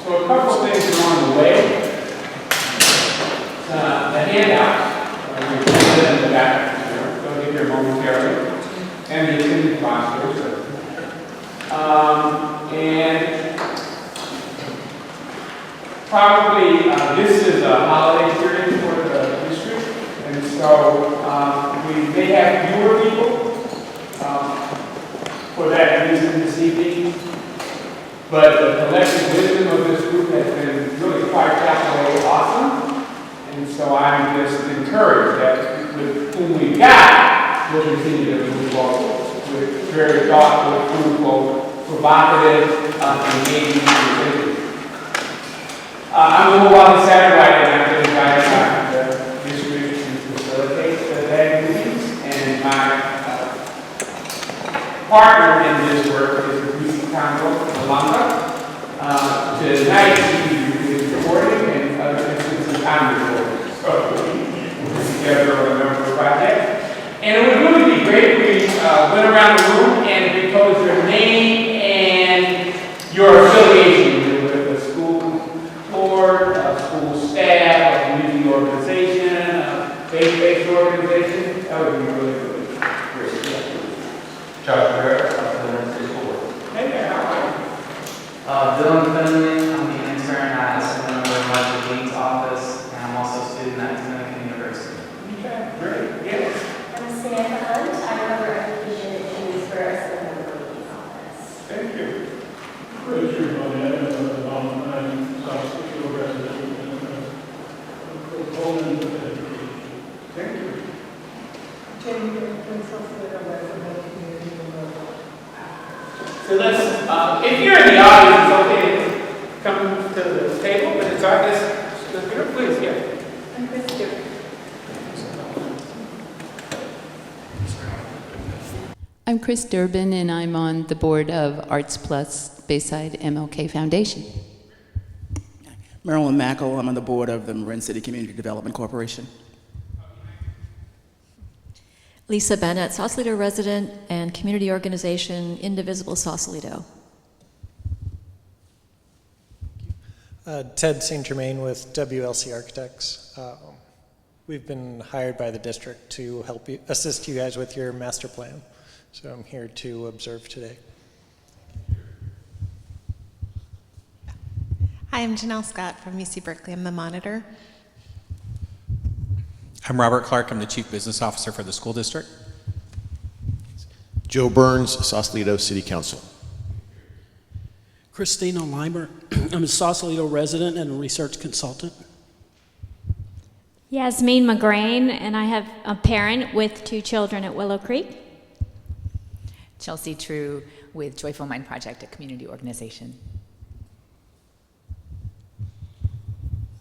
So a couple things along the way. The handouts, in the back, they'll get here momentarily, and the attendance rosters. And probably this is a holiday period for the district, and so we may have fewer people for that reason this evening. But the collective wisdom of this group has been really quite capitally awesome. And so I'm just encouraged that with whom we've got, we'll continue to move forward with very thoughtful, fruitful, provocative, engaging conversations. I'm a little on the Saturday and I'm going to guide the district to facilitate the bag meetings. And my partner in this work is the Lucy Congo, Alonga. Tonight, she is recording and other instances I'm recording. So, we're together on a number of projects. And it would really be great if we went around the room and we told your name and your affiliation with the school board, school staff, a community organization, faith-based organization. That would be really, really great. Josh Barrett, City School Board. Hey there, how are you? Dylan Finley, I'm the intern at Assistant Member of the Dean's Office, and I'm also a student at Dominican University. Okay, great. Yes. I'm Samantha Hunt. I cover education issues for Assistant Member of the Dean's Office. Thank you. Pretty sure about that. I'm South Central resident proponent of education. Thank you. So let's, if you're in the audience, it's okay to come to the table, but it's our, let's get up, please, yeah. I'm Kristen. I'm Chris Durbin, and I'm on the board of Arts Plus Bayside MLK Foundation. Marilyn Mackel, I'm on the board of the Marin City Community Development Corporation. Lisa Bennett, Sausalito resident and community organization Indivisible Sausalito. Ted St. Germain with WLC Architects. We've been hired by the district to help you, assist you guys with your master plan. So I'm here to observe today. Hi, I'm Janelle Scott from UC Berkeley. I'm the monitor. I'm Robert Clark. I'm the Chief Business Officer for the school district. Joe Burns, Sausalito City Council. Christina Limer. I'm a Sausalito resident and a research consultant. Yasmin McGrain, and I have a parent with 2 children at Willow Creek. Chelsea True with Joyful Mind Project, a community organization.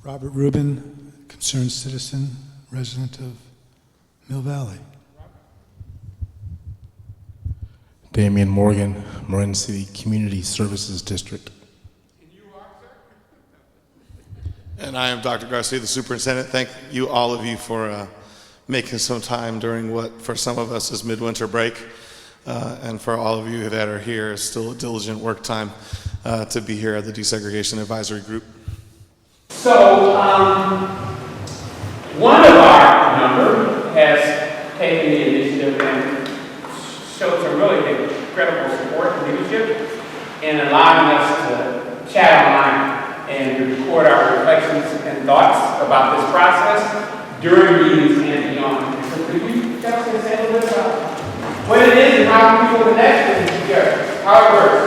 Robert Rubin, concerned citizen, resident of Mill Valley. Damian Morgan, Marin City Community Services District. And I am Dr. Garcia, the superintendent. Thank you, all of you, for making some time during what for some of us is midwinter break. And for all of you that are here, it's still a diligent work time to be here at the Desegregation Advisory Group. So, one of our number has taken the initiative and showed some really incredible support and leadership in allowing us to chat online and record our reflections and thoughts about this process during meetings and beyond. So could you tell us a little bit about what it is and how people connect with each other, how it works?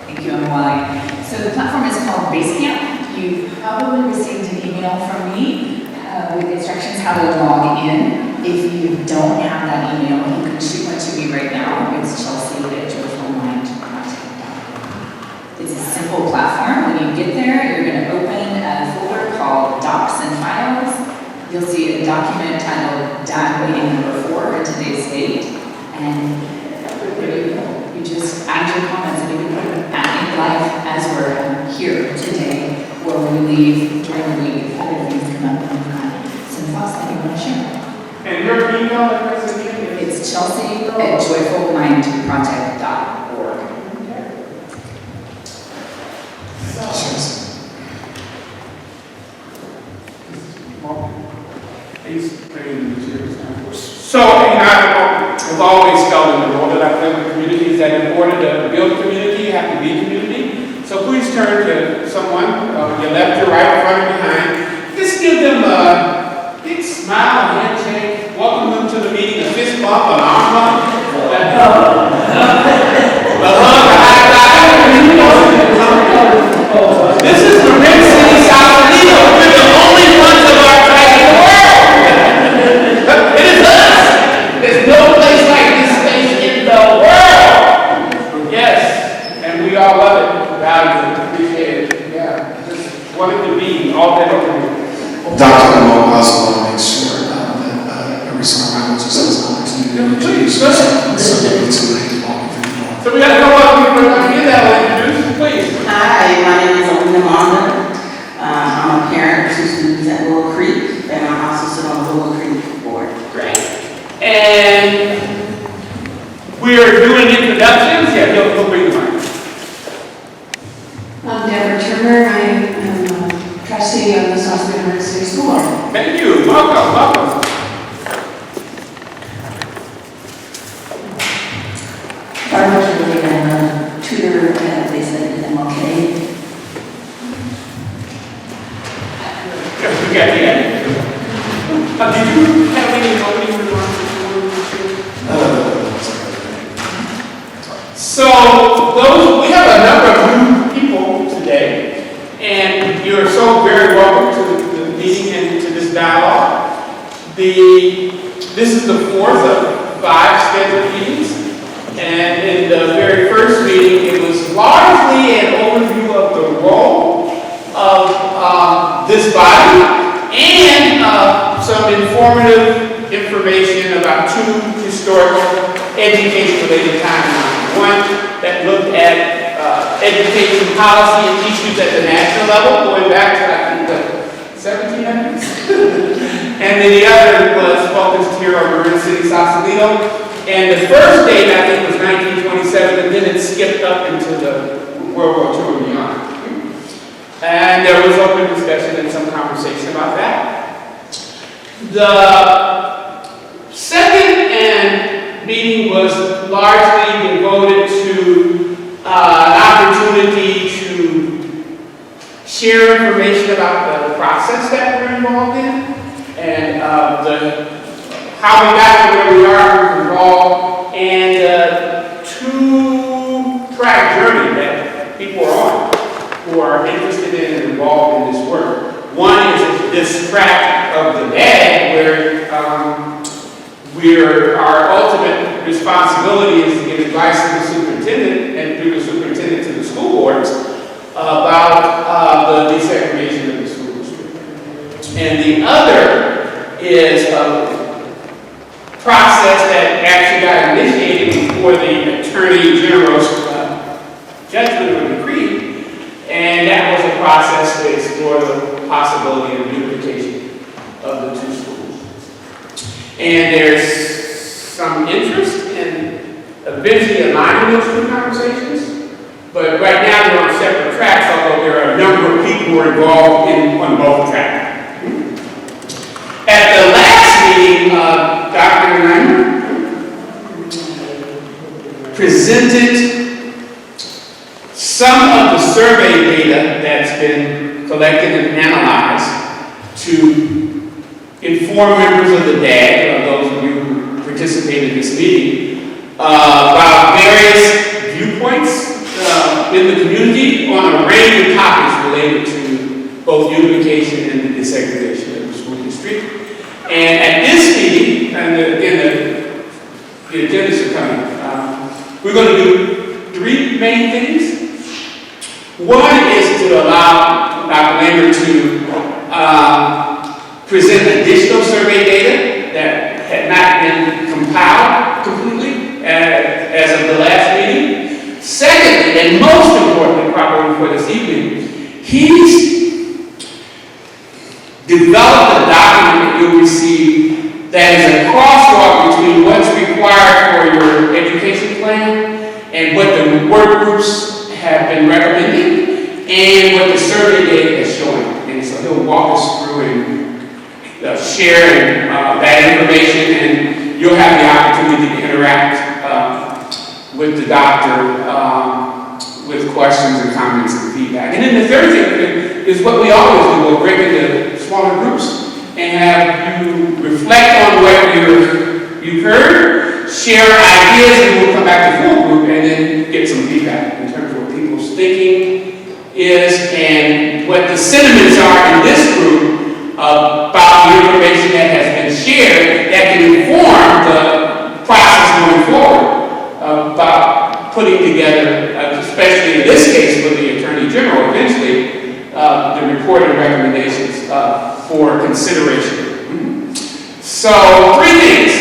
Thank you, I'm Wally. So the platform is called Basecamp. You probably received an email from me with instructions how to log in. If you don't have that email, you can shoot one to me right now. It's Chelsea at joyfulmindproject.org. It's a simple platform. When you get there, you're going to open a folder called Docs and Files. You'll see a document titled DAG Meeting Number 4 in today's date. And there you go. You just add your comments and you can put them in live as we're here today, or when we leave during the week if other things come up and we've got some thoughts that you want to share. And your email address again? It's Chelsea at joyfulmindproject.org. So, I've always felt in the role that I play with communities that in order to build community, you have to be community. So please turn to someone, your left, your right, front, or behind. Just give them a big smile, a handshake, welcome them to the meeting, a fist bump, an arm bump, a hug, a high five. This is the Rim City, South Toledo. We're the only ones of our type in the world. It is us. There's no place like this space in the world. Yes, and we all love it, value it, appreciate it. Yeah, just wanted to be all that over here. Dr. Mo also want to make sure that every summer I was just an opportunity to introduce myself. So too late to walk through the door. So we got a couple of people that get that one introduced, please. Hi, my name is Alina Monda. I'm a parent to students at Willow Creek, and I also sit on the Willow Creek board. Great. And we are doing introductions. Yeah, you'll bring the mic. I'm Deborah Turner. I am trustee of the Sausalito City School Board. Thank you. Welcome, welcome. Barbara Turner, I'm a tutor at Desegregation at MLK. Yes, we got it. Did you have any opening remarks So we have a number of new people today, and you're so very welcome to the meeting and to this dialogue. This is the fourth of 5 scheduled meetings, and in the very first meeting, it was largely an overview of the role of this body and some informative information about 2 historical education-related timelines. One that looked at education policy and issues at the national level, going back to, I think, the 1700s. And then the other was focused here on Marin City, Sausalito. And the first date, I think, was 1927, and then it skipped up into the World War II and beyond. And there was open discussion and some conversation about that. The second meeting was largely devoted to an opportunity to share information about the process that we're involved in and how we got to where we are involved, and 2-track journey that people are on who are interested in and involved in this work. One is this track of the DAG, where our ultimate responsibility is to give advice to the superintendent and through the superintendent to the school boards about the desegregation of the school district. And the other is a process that actually got initiated before the Attorney General's judgment or decree, and that was a process to explore the possibility of unification of the 2 schools. And there's some interest in eventually aligning those 2 conversations, but right now they're on separate tracks, although there are a number of people who are involved on both tracks. At the last meeting, Dr. Reimer presented some of the survey data that's been collected and analyzed to inform members of the DAG, or those of you who participated in this meeting, about various viewpoints in the community on a range of topics related to both unification and the desegregation of the school district. And at this meeting, and again, the agendas are coming, we're going to do 3 main things. One is to allow Dr. Lambert to present additional survey data that had not been compiled completely as of the last meeting. Secondly, and most importantly, probably for this evening, he's developed a document that you'll receive that is a crosswalk between what's required for your education plan and what the work groups have been recommending and what the survey data is showing. And so he'll walk us through and sharing that information and you'll have the opportunity to interact with the doctor with questions and comments and feedback. And then the third thing is what we always do, we'll break into smaller groups and have you reflect on what you've heard, share ideas, and we'll come back to full group and then get some feedback in terms of what people's thinking is and what the sentiments are in this group about the information that has been shared that can inform the process going forward about putting together, especially in this case for the Attorney General eventually, the report and recommendations for consideration. So, three things.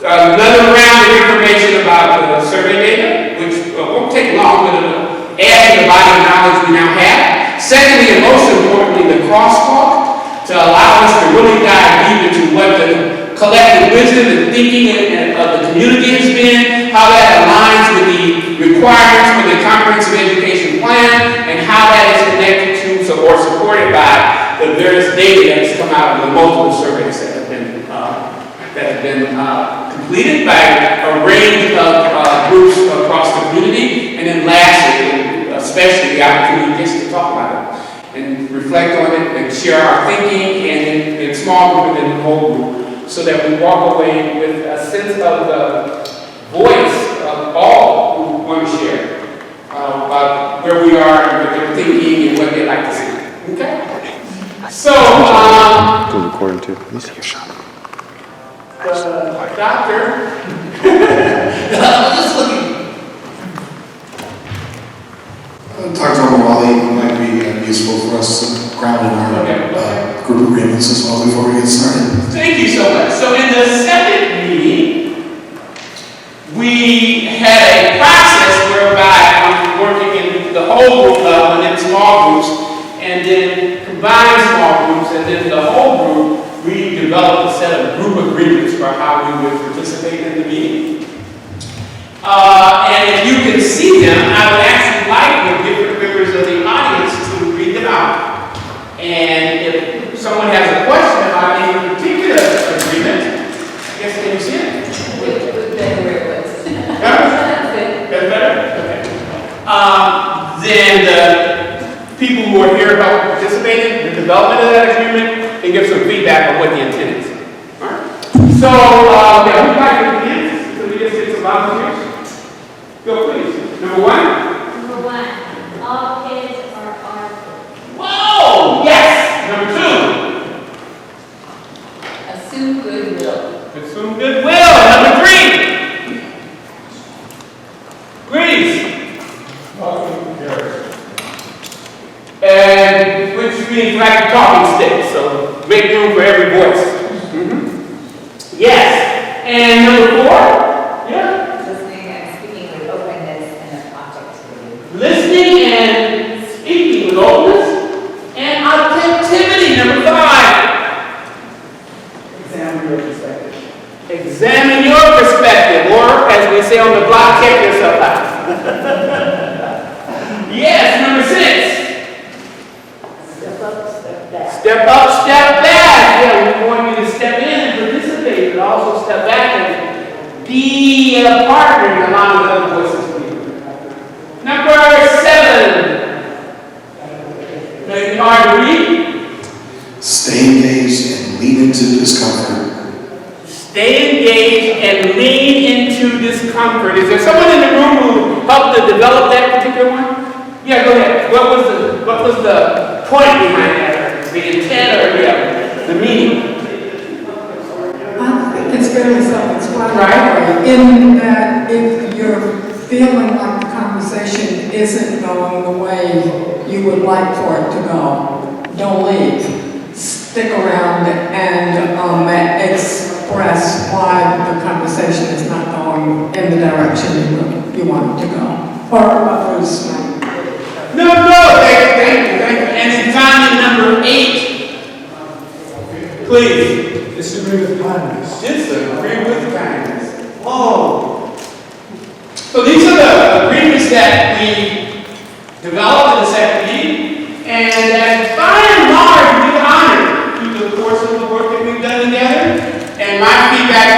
Another round of information about the survey data, which won't take long, but it'll add to the body of knowledge we now have. Secondly, and most importantly, the crosswalk to allow us to really dive deep into what the collective wisdom and thinking of the community has been, how that aligns with the requirements for the comprehensive education plan, and how that is connected to or supported by the various data that's come out of the multiple surveys that have been completed by a range of groups across the community. And then lastly, especially the opportunity just to talk about it and reflect on it and share our thinking and in small group and then the whole group, so that we walk away with a sense of the voice of all who want to share about where we are and what they're thinking and what they'd like to see. Okay? So, Go recording too. Let me see your shot. Doctor. Dr. O'Malley might be useful for us to ground in our group agreements as well before we get started. Thank you so much. So in the second meeting, we had a process whereby I'm working in the whole group and then small groups, and then combined small groups, and then the whole group, we developed a set of group agreements for how we would participate in the meeting. And if you can see them, I would actually like the different members of the audience to read them out. And if someone has a question about any particular agreement, I guess can you see it? That's better? Okay. Then the people who are here help participate in the development of that agreement and give some feedback on what the intent is. All right? So, yeah, who'd like to begin? So we just get some volunteers. Go, please. Number one. Number one, all kids are artists. Whoa! Yes! Number two. Assume goodwill. Assume goodwill. Number three. Greece. And which means like a talking stick, so make room for every voice. Mm-hmm. Yes. And number four. Yeah. Listening and speaking with openness and objectivity. Listening and speaking with openness and objectivity. Number five. Examine your perspective. Examine your perspective, or as we say on the block, check yourself out. Yes, number six. Step up, step back. Step up, step back. Yeah, we want you to step in and participate, but also step back and be a partner along with other voices. Number seven. Maybe hard to read. Stay engaged and lean into discomfort. Stay engaged and lean into discomfort. Is there someone in the room who helped to develop that particular one? Yeah, go ahead. What was the point behind that? The intent or the meaning? I think it's fairly self-explanatory in that if you're feeling like the conversation isn't going the way you would like for it to go, don't leave. Stick around and express why the conversation is not going in the direction you want it to go. Or others. No, thank you. And then finally, number 8. Please. Disagree with kindness. Disagree with kindness. Whoa. So these are the agreements that we developed in the second meeting, and that by and large we honored through the course of the work that we've done together. And my feedback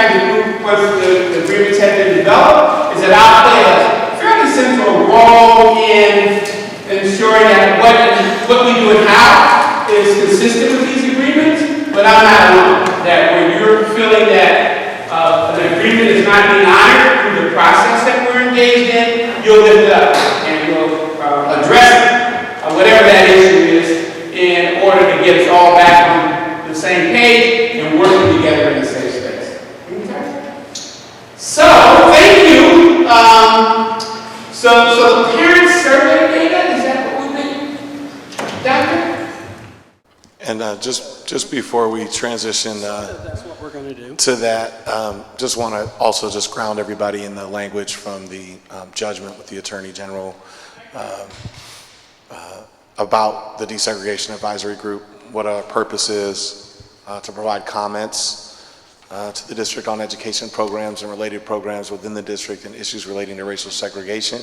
go in ensuring that what we do and how is consistent with these agreements, but I'm not alone. That when you're feeling that an agreement is not being honored through the process that we're engaged in, you'll lift it up and you'll address whatever that issue is in order to get us all back on the same page and working together in the same space. Okay? So, thank you. So the parent survey data, is that what we've been, Doctor? And just before we transition That's what we're going to do. to that, just want to also just ground everybody in the language from the judgment with the Attorney General about the Desegregation Advisory Group, what our purpose is, to provide comments to the district on education programs and related programs within the district and issues relating to racial segregation,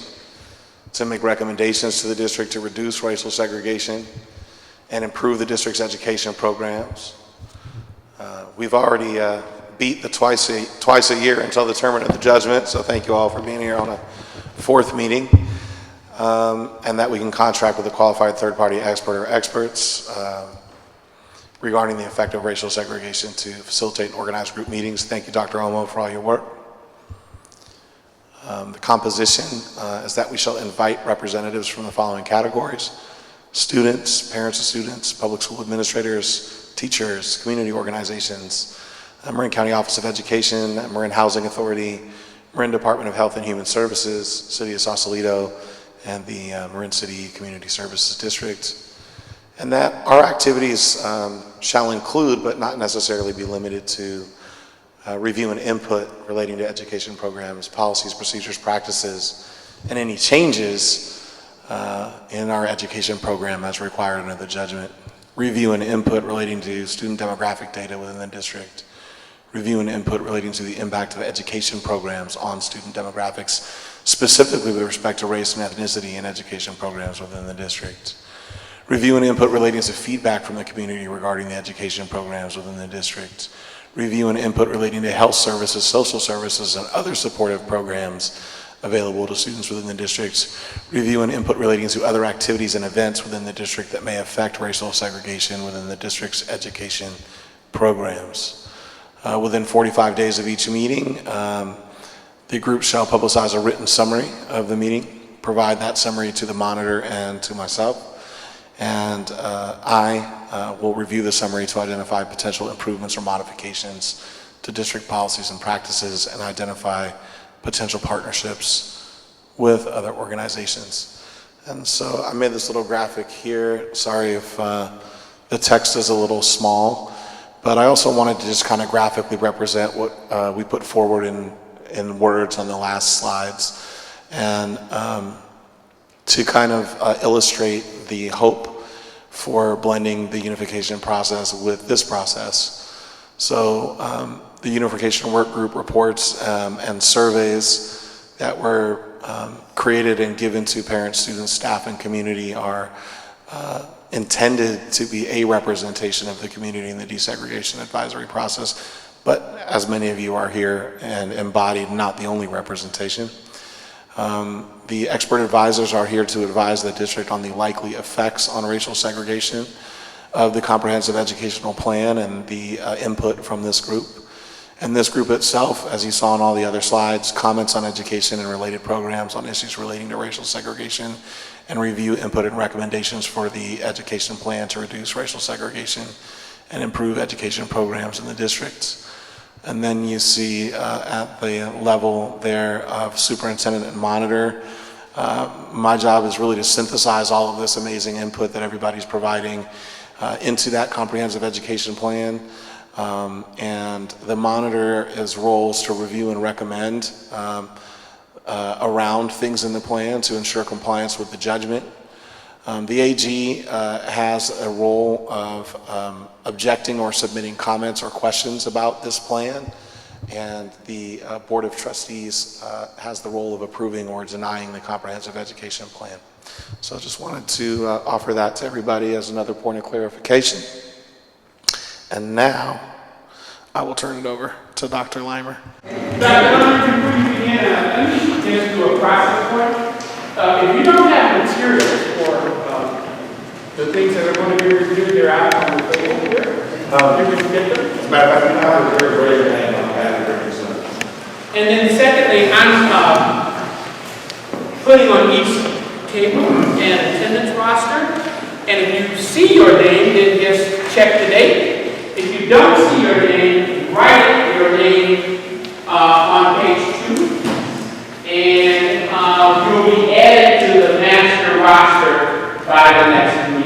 to make recommendations to the district to reduce racial segregation and improve the district's education programs. We've already beat the twice a year until the term of the judgment, so thank you all for being here on a fourth meeting. And that we can contract with a qualified third-party expert or experts regarding the effect of racial segregation to facilitate and organize group meetings. Thank you, Dr. Omo, for all your work. The composition is that we shall invite representatives from the following categories: students, parents of students, public school administrators, teachers, community organizations, Marin County Office of Education, Marin Housing Authority, Marin Department of Health and Human Services, City of Sausalito, and the Marin City Community Services District. And that our activities shall include, but not necessarily be limited to, review and input relating to education programs, policies, procedures, practices, and any changes in our education program as required under the judgment. Review and input relating to student demographic data within the district. Review and input relating to the impact of education programs on student demographics, specifically with respect to race and ethnicity in education programs within the district. Review and input relating to feedback from the community regarding the education programs within the district. Review and input relating to health services, social services, and other supportive programs available to students within the district. Review and input relating to other activities and events within the district that may affect racial segregation within the district's education programs. Within 45 days of each meeting, the group shall publicize a written summary of the meeting, provide that summary to the monitor and to myself, and I will review the summary to identify potential improvements or modifications to district policies and practices and identify potential partnerships with other organizations. And so I made this little graphic here. Sorry if the text is a little small, but I also wanted to just kind of graphically represent what we put forward in words on the last slides, and to kind of illustrate the hope for blending the unification process with this process. So the unification work group reports and surveys that were created and given to parents, students, staff, and community are intended to be a representation of the community in the desegregation advisory process, but as many of you are here and embodied, not the only representation. The expert advisors are here to advise the district on the likely effects on racial segregation of the comprehensive educational plan and the input from this group. And this group itself, as you saw on all the other slides, comments on education and related programs on issues relating to racial segregation, and review input and recommendations for the education plan to reduce racial segregation and improve education programs in the district. And then you see at the level there of superintendent and monitor, my job is really to synthesize all of this amazing input that everybody's providing into that comprehensive education plan. And the monitor's role is to review and recommend around things in the plan to ensure compliance with the judgment. The AG has a role of objecting or submitting comments or questions about this plan, and the Board of Trustees has the role of approving or denying the comprehensive education plan. So I just wanted to offer that to everybody as another point of clarification. And now I will turn it over to Dr. Limer. Dr. Limer, before you begin, let me just do a process point. If you don't materials for the things that are going to be reviewed. They're out on the table here. You can get them. As a matter of fact, we have to raise your hand on that. And then secondly, I'm putting on each table an attendance roster. And if you see your name, then just check the date. If you don't see your name, write your name on page 2. And you'll be added to the master roster by the next meeting.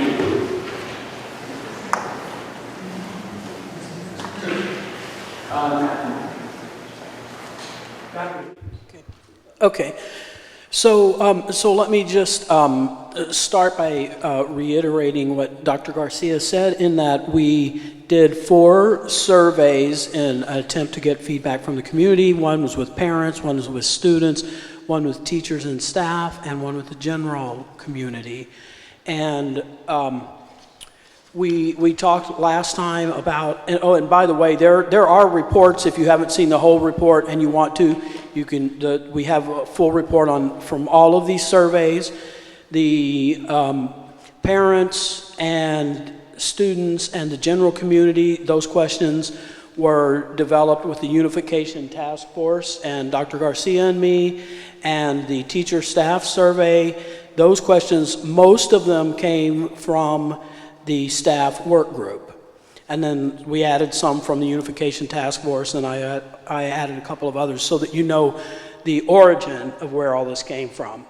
Okay, so let me just start by reiterating what Dr. Garcia said, in that we did 4 surveys in an attempt to get feedback from the community. One was with parents, one was with students, one with teachers and staff, and one with the general community. And we talked last time about, and by the way, there are reports. If you haven't seen the whole report and you want to, you can. We have a full report from all of these surveys. The parents and students and the general community, those questions were developed with the Unification Task Force and Dr. Garcia and me, and the teacher staff survey. Those questions, most of them came from the staff work group. And then we added some from the Unification Task Force, and I added a couple of others so that you know the origin of where all this came from.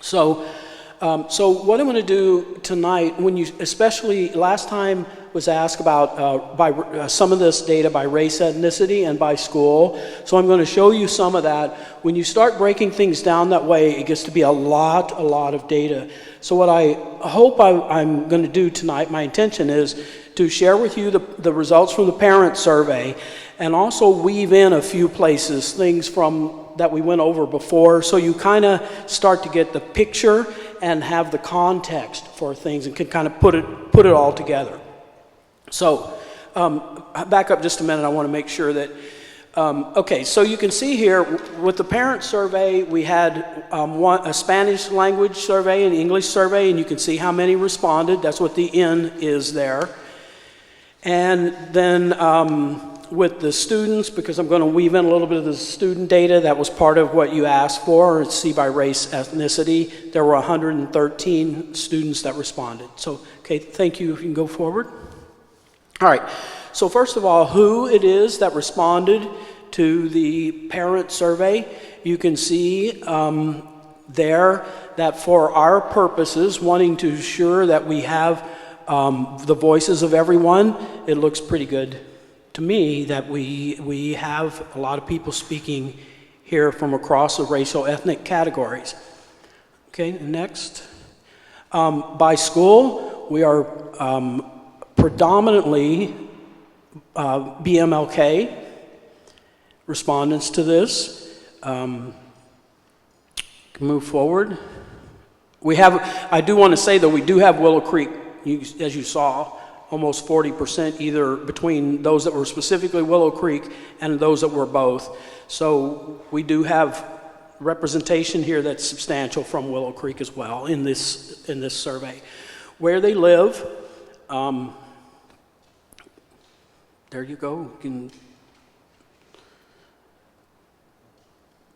So what I'm going to do tonight, especially last time was asked about some of this data by race, ethnicity, and by school. So I'm going to show you some of that. When you start breaking things down that way, it gets to be a lot of data. So what I hope I'm going to do tonight, my intention is to share with you the results from the parent survey, and also weave in a few places, things from that we went over before, so you kind of start to get the picture and have the context for things and can kind of put it all together. So back up just a minute. I want to make sure that okay, so you can see here with the parent survey, we had a Spanish language survey, an English survey, and you can see how many responded. That's what the N is there. And then with the students, because I'm going to weave in a little bit of the student data, that was part of what you asked for, or see by race, ethnicity. There were 113 students that responded. So, okay, thank you. If you can go forward. All right. So first of all, who it is that responded to the parent survey. You can see there that for our purposes, wanting to ensure that we have the voices of everyone, it looks pretty good to me that we have a lot of people speaking here from across the racial ethnic categories. Okay, next. By school, we are predominantly BMLK respondents to this. Move forward. I do want to say that we do have Willow Creek, as you saw, almost 40% either between those that were specifically Willow Creek and those that were both. So we do have representation here that's substantial from Willow Creek as well in this survey. Where they live, there you go.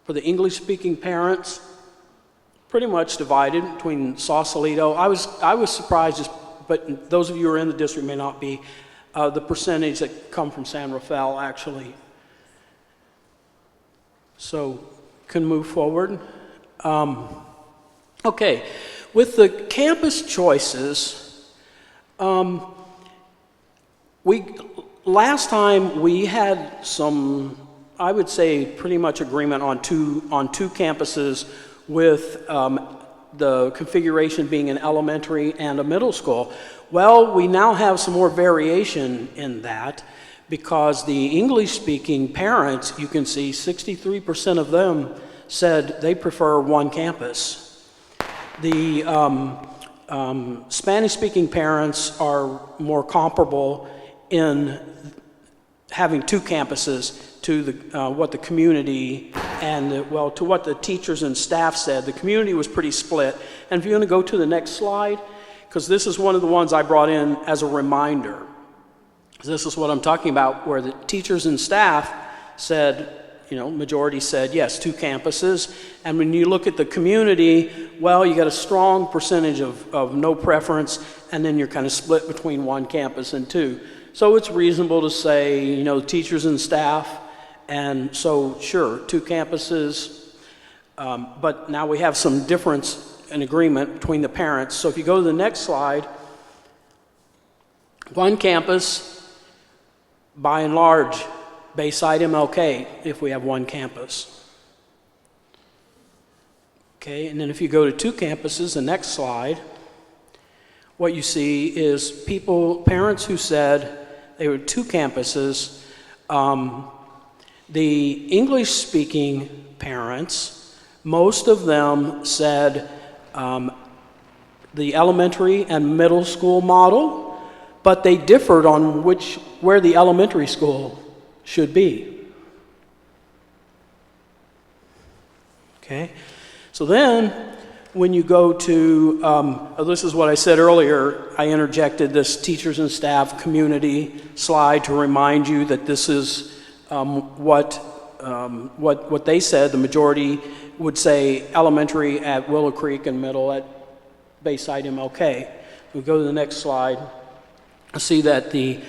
For the English-speaking parents, pretty much divided between Sausalito. I was surprised, but those of you who are in the district may not be, the percentage that come from San Rafael, actually. So, can move forward. Okay, with the campus choices, last time we had some, I would say, pretty much agreement on two campuses, with the configuration being an elementary and a middle school. Well, we now have some more variation in that, because the English-speaking parents, you can see 63% of them said they prefer one campus. The Spanish-speaking parents are more comparable in having two campuses to what the community and well, to what the teachers and staff said, the community was pretty split. And if you want to go to the next slide, because this is one of the ones I brought in as a reminder. This is what I'm talking about, where the teachers and staff said, majority said, yes, 2 campuses. And when you look at the community, well, you got a strong percentage of no preference, and then you're kind of split between 1 campus and 2. So it's reasonable to say, teachers and staff, and so sure, 2 campuses, but now we have some difference in agreement between the parents. So if you go to the next slide, 1 campus, by and large, Bayside MLK, if we have 1 campus. Okay, and then if you go to 2 campuses, the next slide, what you see is parents who said they were 2 campuses. The English-speaking parents, most of them said the elementary and middle school model, but they differed on where the elementary school should be. Okay, so then when you go to, this is what I said earlier, I interjected this teachers and staff community slide to remind you that this is what they said. The majority would say elementary at Willow Creek and middle at Bayside MLK. We go to the next slide. See that the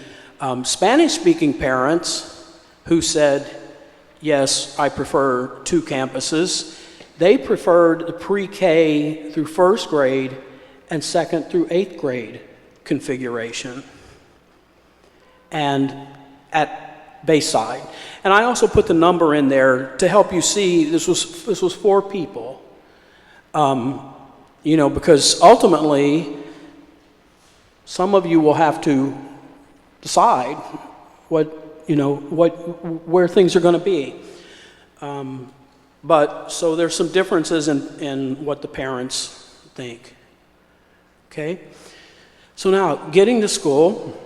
Spanish-speaking parents who said, yes, I prefer 2 campuses, they preferred the pre-K through 1st grade and 2nd through 8th grade configuration and at Bayside. And I also put the number in there to help you see this was 4 people. Because ultimately, some of you will have to decide where things are going to be. But so there's some differences in what the parents think. Okay? So now, getting to school,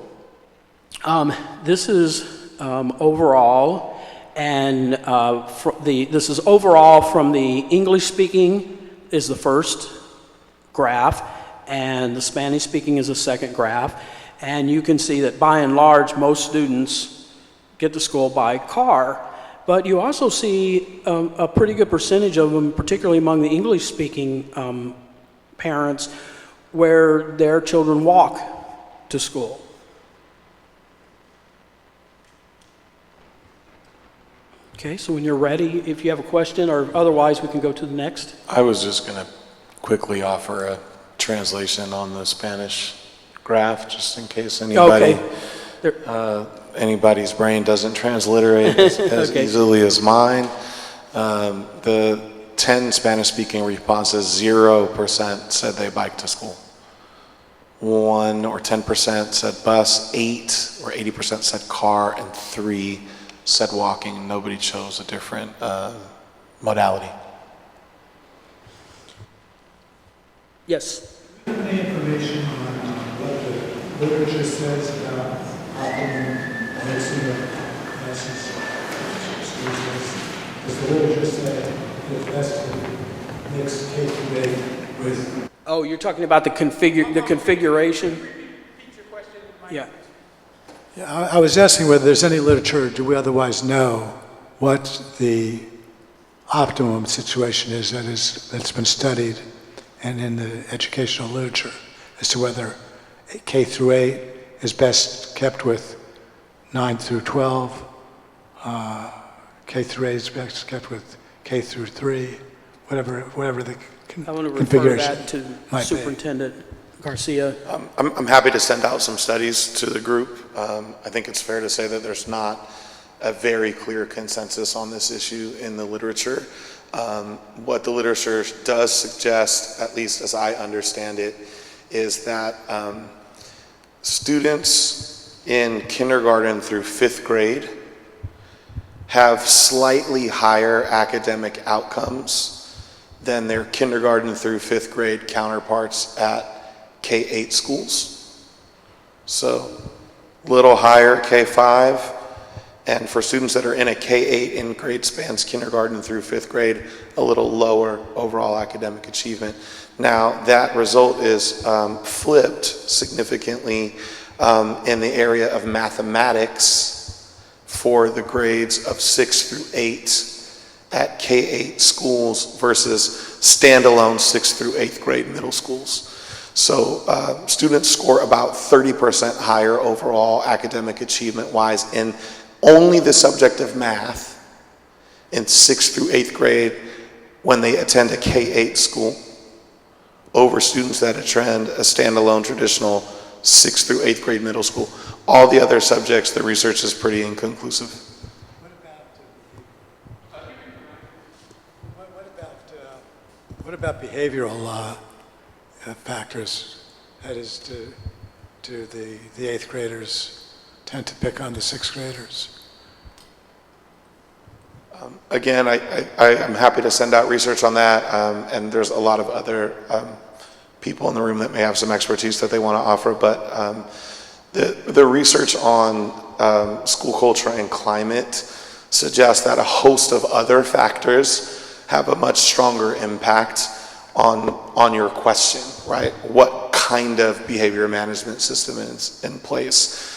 this is overall, and this is overall from the English-speaking is the first graph, and the Spanish-speaking is the second graph. And you can see that by and large, most students get to school by car. But you also see a pretty good percentage of them, particularly among the English-speaking parents, where their children walk to school. Okay, so when you're ready, if you have a question, or otherwise we can go to the next. I was just going to quickly offer a translation on the Spanish graph, just in case anybody, anybody's brain doesn't transliterate as easily as mine. The 10 Spanish-speaking responses, 0% said they bike to school. 1 or 10% said bus, 8 or 80% said car, and 3 said walking. Nobody chose a different modality. Yes. Do you have any information on what the literature says about optimum mixing of classes? Does the literature say it's best to mix K through 8 with? Oh, you're talking about the configuration? Yeah. Yeah, I was asking whether there's any literature, do we otherwise know what the optimum situation is that's been studied and in the educational literature as to whether K through 8 is best kept with 9 through 12, K through 8 is best kept with K through 3, whatever the configuration. I want to refer that to Superintendent Garcia. I'm happy to send out some studies to the group. I think it's fair to say that there's not a very clear consensus on this issue in the literature. What the literature does suggest, at least as I understand it, is that students in kindergarten through 5th grade have slightly higher academic outcomes than their kindergarten through 5th grade counterparts at K-8 schools. So a little higher K-5, And for students that are in a K-8 in grade spans kindergarten through 5th grade, a little lower overall academic achievement. Now, that result is flipped significantly in the area of mathematics for the grades of 6 through 8 at K-8 schools versus standalone 6th through 8th grade middle schools. So students score about 30% higher overall academic achievement-wise in only the subject of math in 6th through 8th grade when they attend a K-8 school over students that attend a standalone traditional 6th through 8th grade middle school. All the other subjects, the research is pretty inconclusive. What about behavioral factors? That is, do the 8th graders tend to pick on the 6th graders? Again, I'm happy to send out research on that, and there's a lot of other people in the room that may have some expertise that they want to offer, but the research on school culture and climate suggests that a host of other factors have a much stronger impact on your question, right? What kind of behavior management system is in place?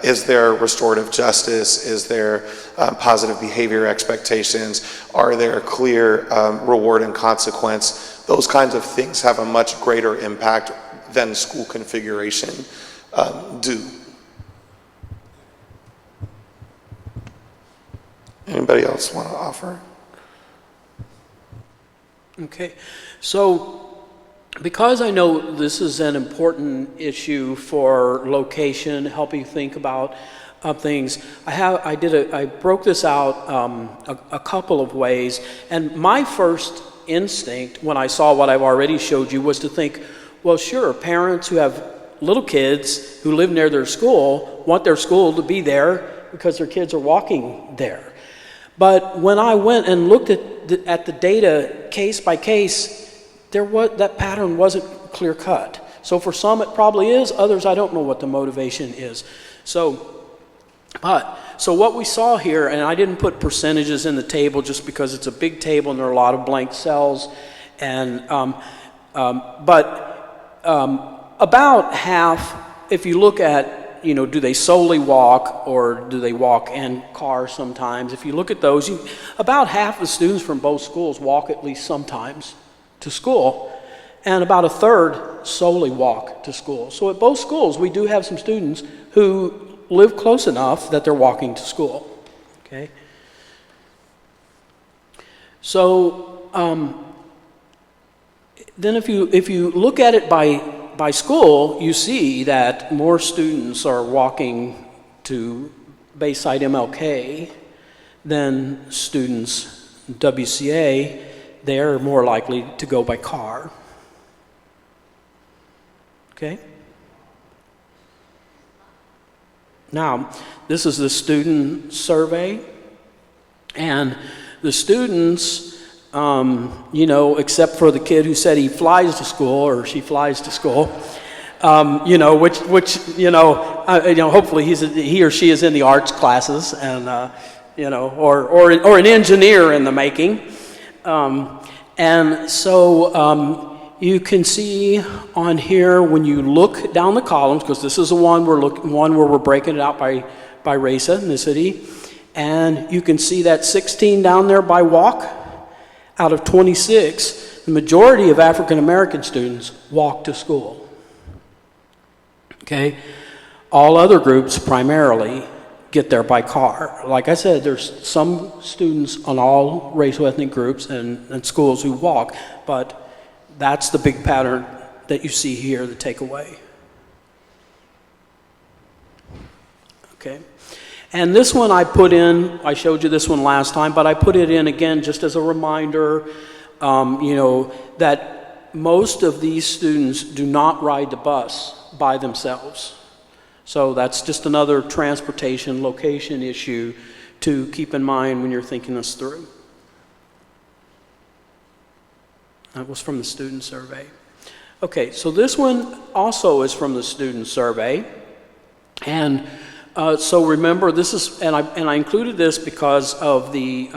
Is there restorative justice? Is there positive behavior expectations? Are there clear reward and consequence? Those kinds of things have a much greater impact than school configuration do. Anybody else want to offer? Okay, so because I know this is an important issue for location, helping think about things, I broke this out a couple of ways, and my first instinct when I saw what I've already showed you was to think, well, sure, parents who have little kids who live near their school want their school to be there because their kids are walking there. But when I went and looked at the data case by case, that pattern wasn't clear cut. So for some it probably is, others I don't know what the motivation is. So what we saw here, and I didn't put percentages in the table just because it's a big table and there are a lot of blank cells, and about half, if you look at, do they solely walk or do they walk in cars sometimes? If you look at those, about half the students from both schools walk at least sometimes to school, and about a third solely walk to school. So at both schools, we do have some students who live close enough that they're walking to school. Okay. So then if you look at it by school, you see that more students are walking to Bayside MLK than students WCA. They're more likely to go by car. Okay? Now, this is the student survey, and the students, except for the kid who said he flies to school or she flies to school, hopefully he or she is in the arts classes, and or an engineer in the making, and so you can see on here when you look down the columns, because this is the one where we're breaking it out by race, ethnicity, and you can see that 16 down there by walk. Out of 26, the majority of African American students walk to school. Okay? All other groups primarily get there by car. Like I said, there's some students on all racial ethnic groups and schools who walk, but that's the big pattern that you see here, the takeaway. Okay? And this one I put in, I showed you this one last time, but I put it in again just as a reminder, that most of these students do not ride the bus by themselves. So that's just another transportation location issue to keep in mind when you're thinking this through. That was from the student survey. Okay, so this one also is from the student survey. And So remember, this is, and I included this because of the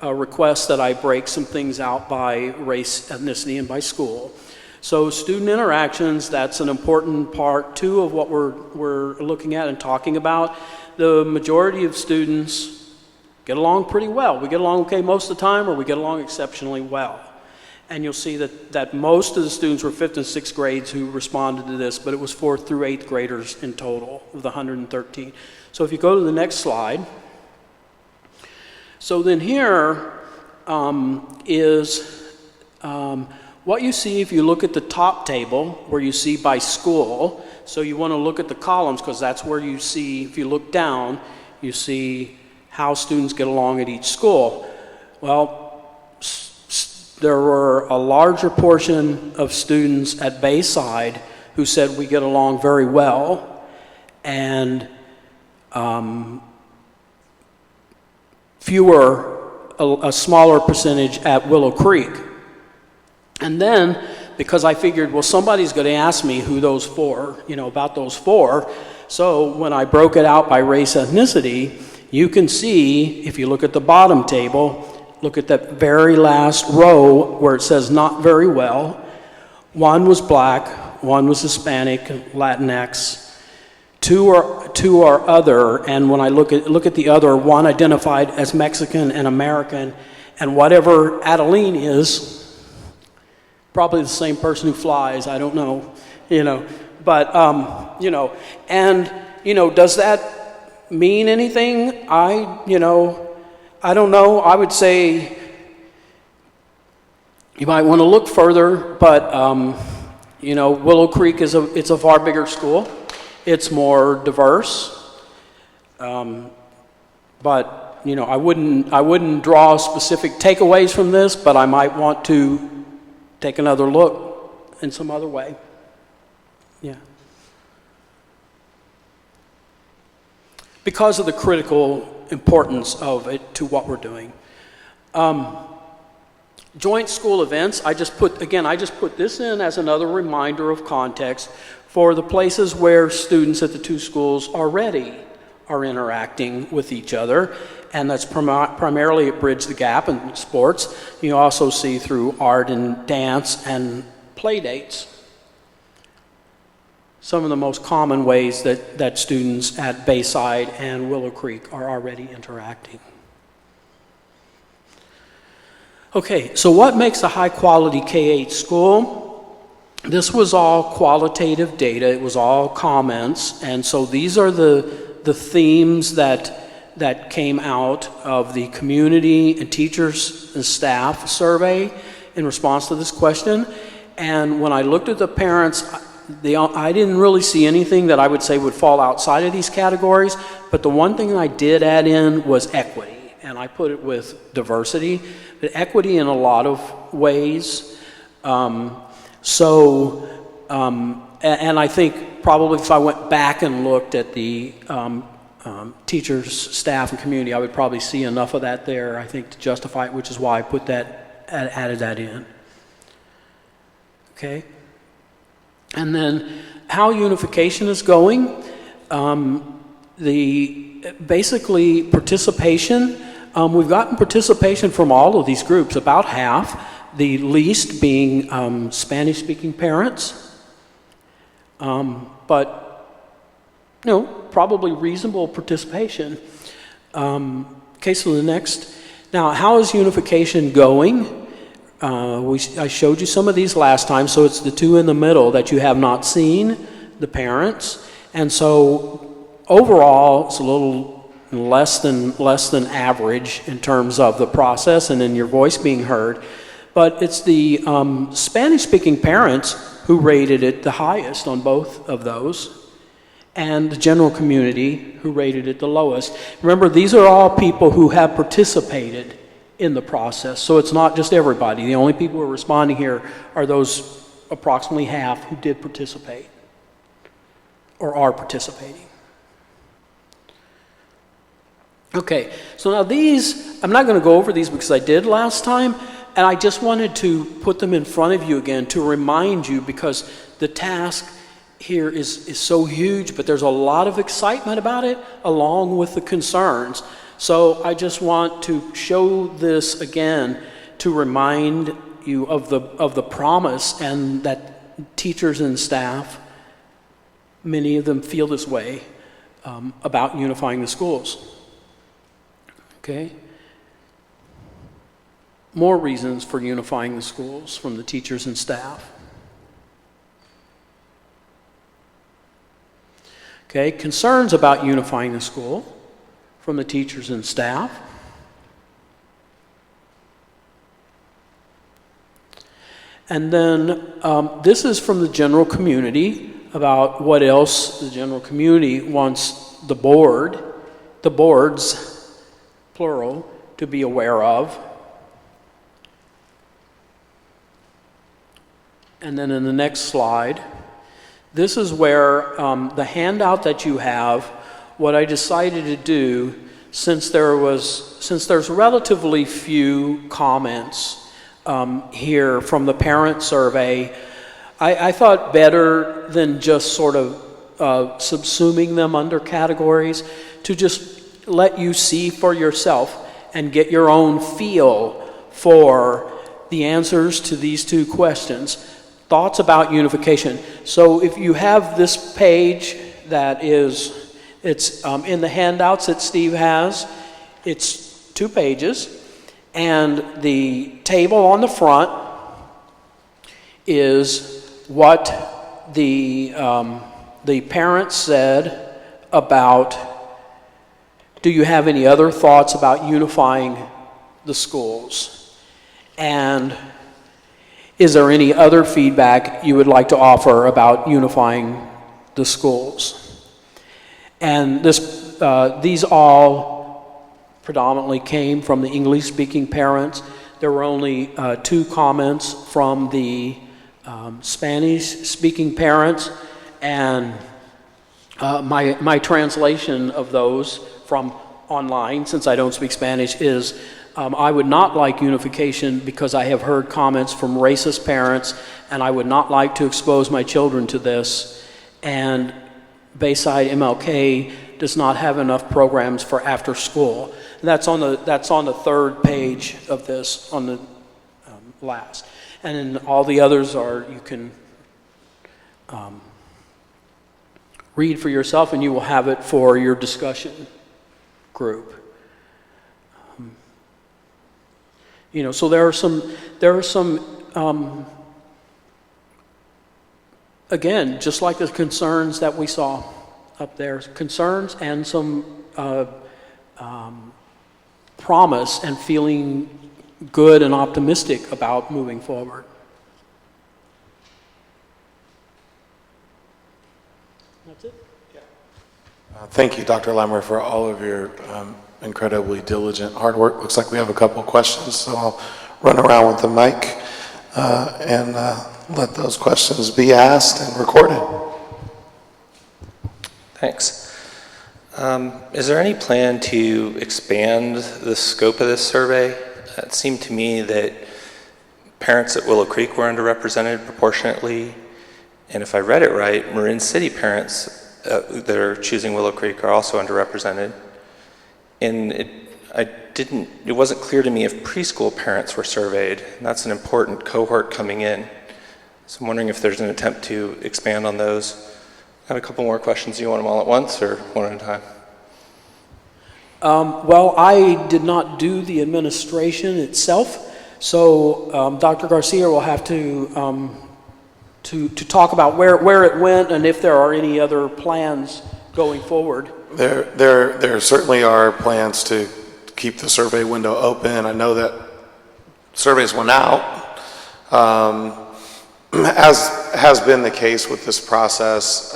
request that I break some things out by race, ethnicity, and by school. So student interactions, that's an important part too of what we're looking at and talking about. The majority of students get along pretty well. We get along okay most of the time, or we get along exceptionally well. And you'll see that most of the students were 5th and 6th grades who responded to this, but it was 4th through 8th graders in total of the 113. So if you go to the next slide. So then here is what you see if you look at the top table where you see by school. So you want to look at the columns because that's where you see, if you look down, you see how students get along at each school. Well, there were a larger portion of students at Bayside who said we get along very well, and a smaller percentage at Willow Creek. And then, because I figured, well, somebody's going to ask me who those four, about those four, so when I broke it out by race ethnicity, you can see, if you look at the bottom table, look at that very last row where it says not very well. One was black, one was Hispanic, Latinx, two are other, and when I look at the other, one identified as Mexican and American, and whatever Adeline is, probably the same person who flies, I don't know, but, does that mean anything? I don't know. I would say you might want to look further, but Willow Creek it's a far bigger school. It's more diverse, but I wouldn't draw specific takeaways from this, but I might want to take another look in some other way. Yeah. Because of the critical importance of it to what we're doing. Joint school events, I just put this in as another reminder of context for the places where students at the two schools already are interacting with each other, and that's primarily at Bridge the Gap and sports. You also see through art and dance and play dates. Some of the most common ways that students at Bayside and Willow Creek are already interacting. Okay, so what makes a high-quality K-8 school? This was all qualitative data. It was all comments, and so these are the themes that came out of the community and teachers and staff survey in response to this question. And when I looked at the parents, I didn't really see anything that I would say would fall outside of these categories, but the one thing I did add in was equity, and I put it with diversity, but equity in a lot of ways. And I think probably if I went back and looked at the teachers, staff, and community, I would probably see enough of that there, I think, to justify it, which is why I put that, added that in. Okay? And then how unification is going. Basically participation, we've gotten participation from all of these groups, about half, the least being Spanish-speaking parents, but probably reasonable participation. Okay, so the next. Now, how is unification going? I showed you some of these last time, so it's the two in the middle that you have not seen, the parents. And so overall, it's a little less than average in terms of the process and in your voice being heard. But it's the Spanish-speaking parents who rated it the highest on both of those, and the general community who rated it the lowest. Remember, these are all people who have participated in the process, so it's not just everybody. The only people who are responding here are those approximately half who did participate or are participating. Okay, so now these, I'm not going to go over these because I did last time, and I just wanted to put them in front of you again to remind you, because the task here is so huge, but there's a lot of excitement about it along with the concerns. So I just want to show this again to remind you of the promise, and that teachers and staff, many of them feel this way about unifying the schools. Okay? More reasons for unifying the schools from the teachers and staff. Okay, concerns about unifying the school from the teachers and staff. And then this is from the general community about what else the general community wants the boards, plural, to be aware of. And then in the next slide, this is where the handout that you have, what I decided to do, since there's relatively few comments here from the parent survey, I thought better than just sort of subsuming them under categories, to just let you see for yourself and get your own feel for the answers to these two questions. Thoughts about unification. So if you have this page that it's in the handouts that Steve has, it's 2 pages, and the table on the front is what the parents said about, do you have any other thoughts about unifying the schools? And is there any other feedback you would like to offer about unifying the schools? And these all predominantly came from the English-speaking parents. There were only 2 comments from the Spanish-speaking parents, and my translation of those from online, since I don't speak Spanish, is I would not like unification because I have heard comments from racist parents, and I would not like to expose my children to this. And Bayside MLK does not have enough programs for after school. And that's on the 3rd page of this, on the last. And then all the others you can read for yourself, and you will have it for your discussion group. So there are some again, just like the concerns that we saw up there, concerns and some promise and feeling good and optimistic about moving forward. That's it? Yeah. Thank you, Dr. Lemmer, for all of your incredibly diligent hard work. Looks like we have a couple questions, so I'll run around with the mic and let those questions be asked and recorded. Thanks. Is there any plan to expand the scope of this survey? It seemed to me that parents at Willow Creek were underrepresented proportionately, and if I read it right, Marin City parents that are choosing Willow Creek are also underrepresented. And it wasn't clear to me if preschool parents were surveyed, and that's an important cohort coming in. So I'm wondering if there's an attempt to expand on those. I have a couple more questions. Do you want them all at once or one at a time? Well, I did not do the administration itself, so Dr. Garcia will have to talk about where it went and if there are any other plans going forward. There certainly are plans to keep the survey window open. I know that surveys went out. As has been the case with this process,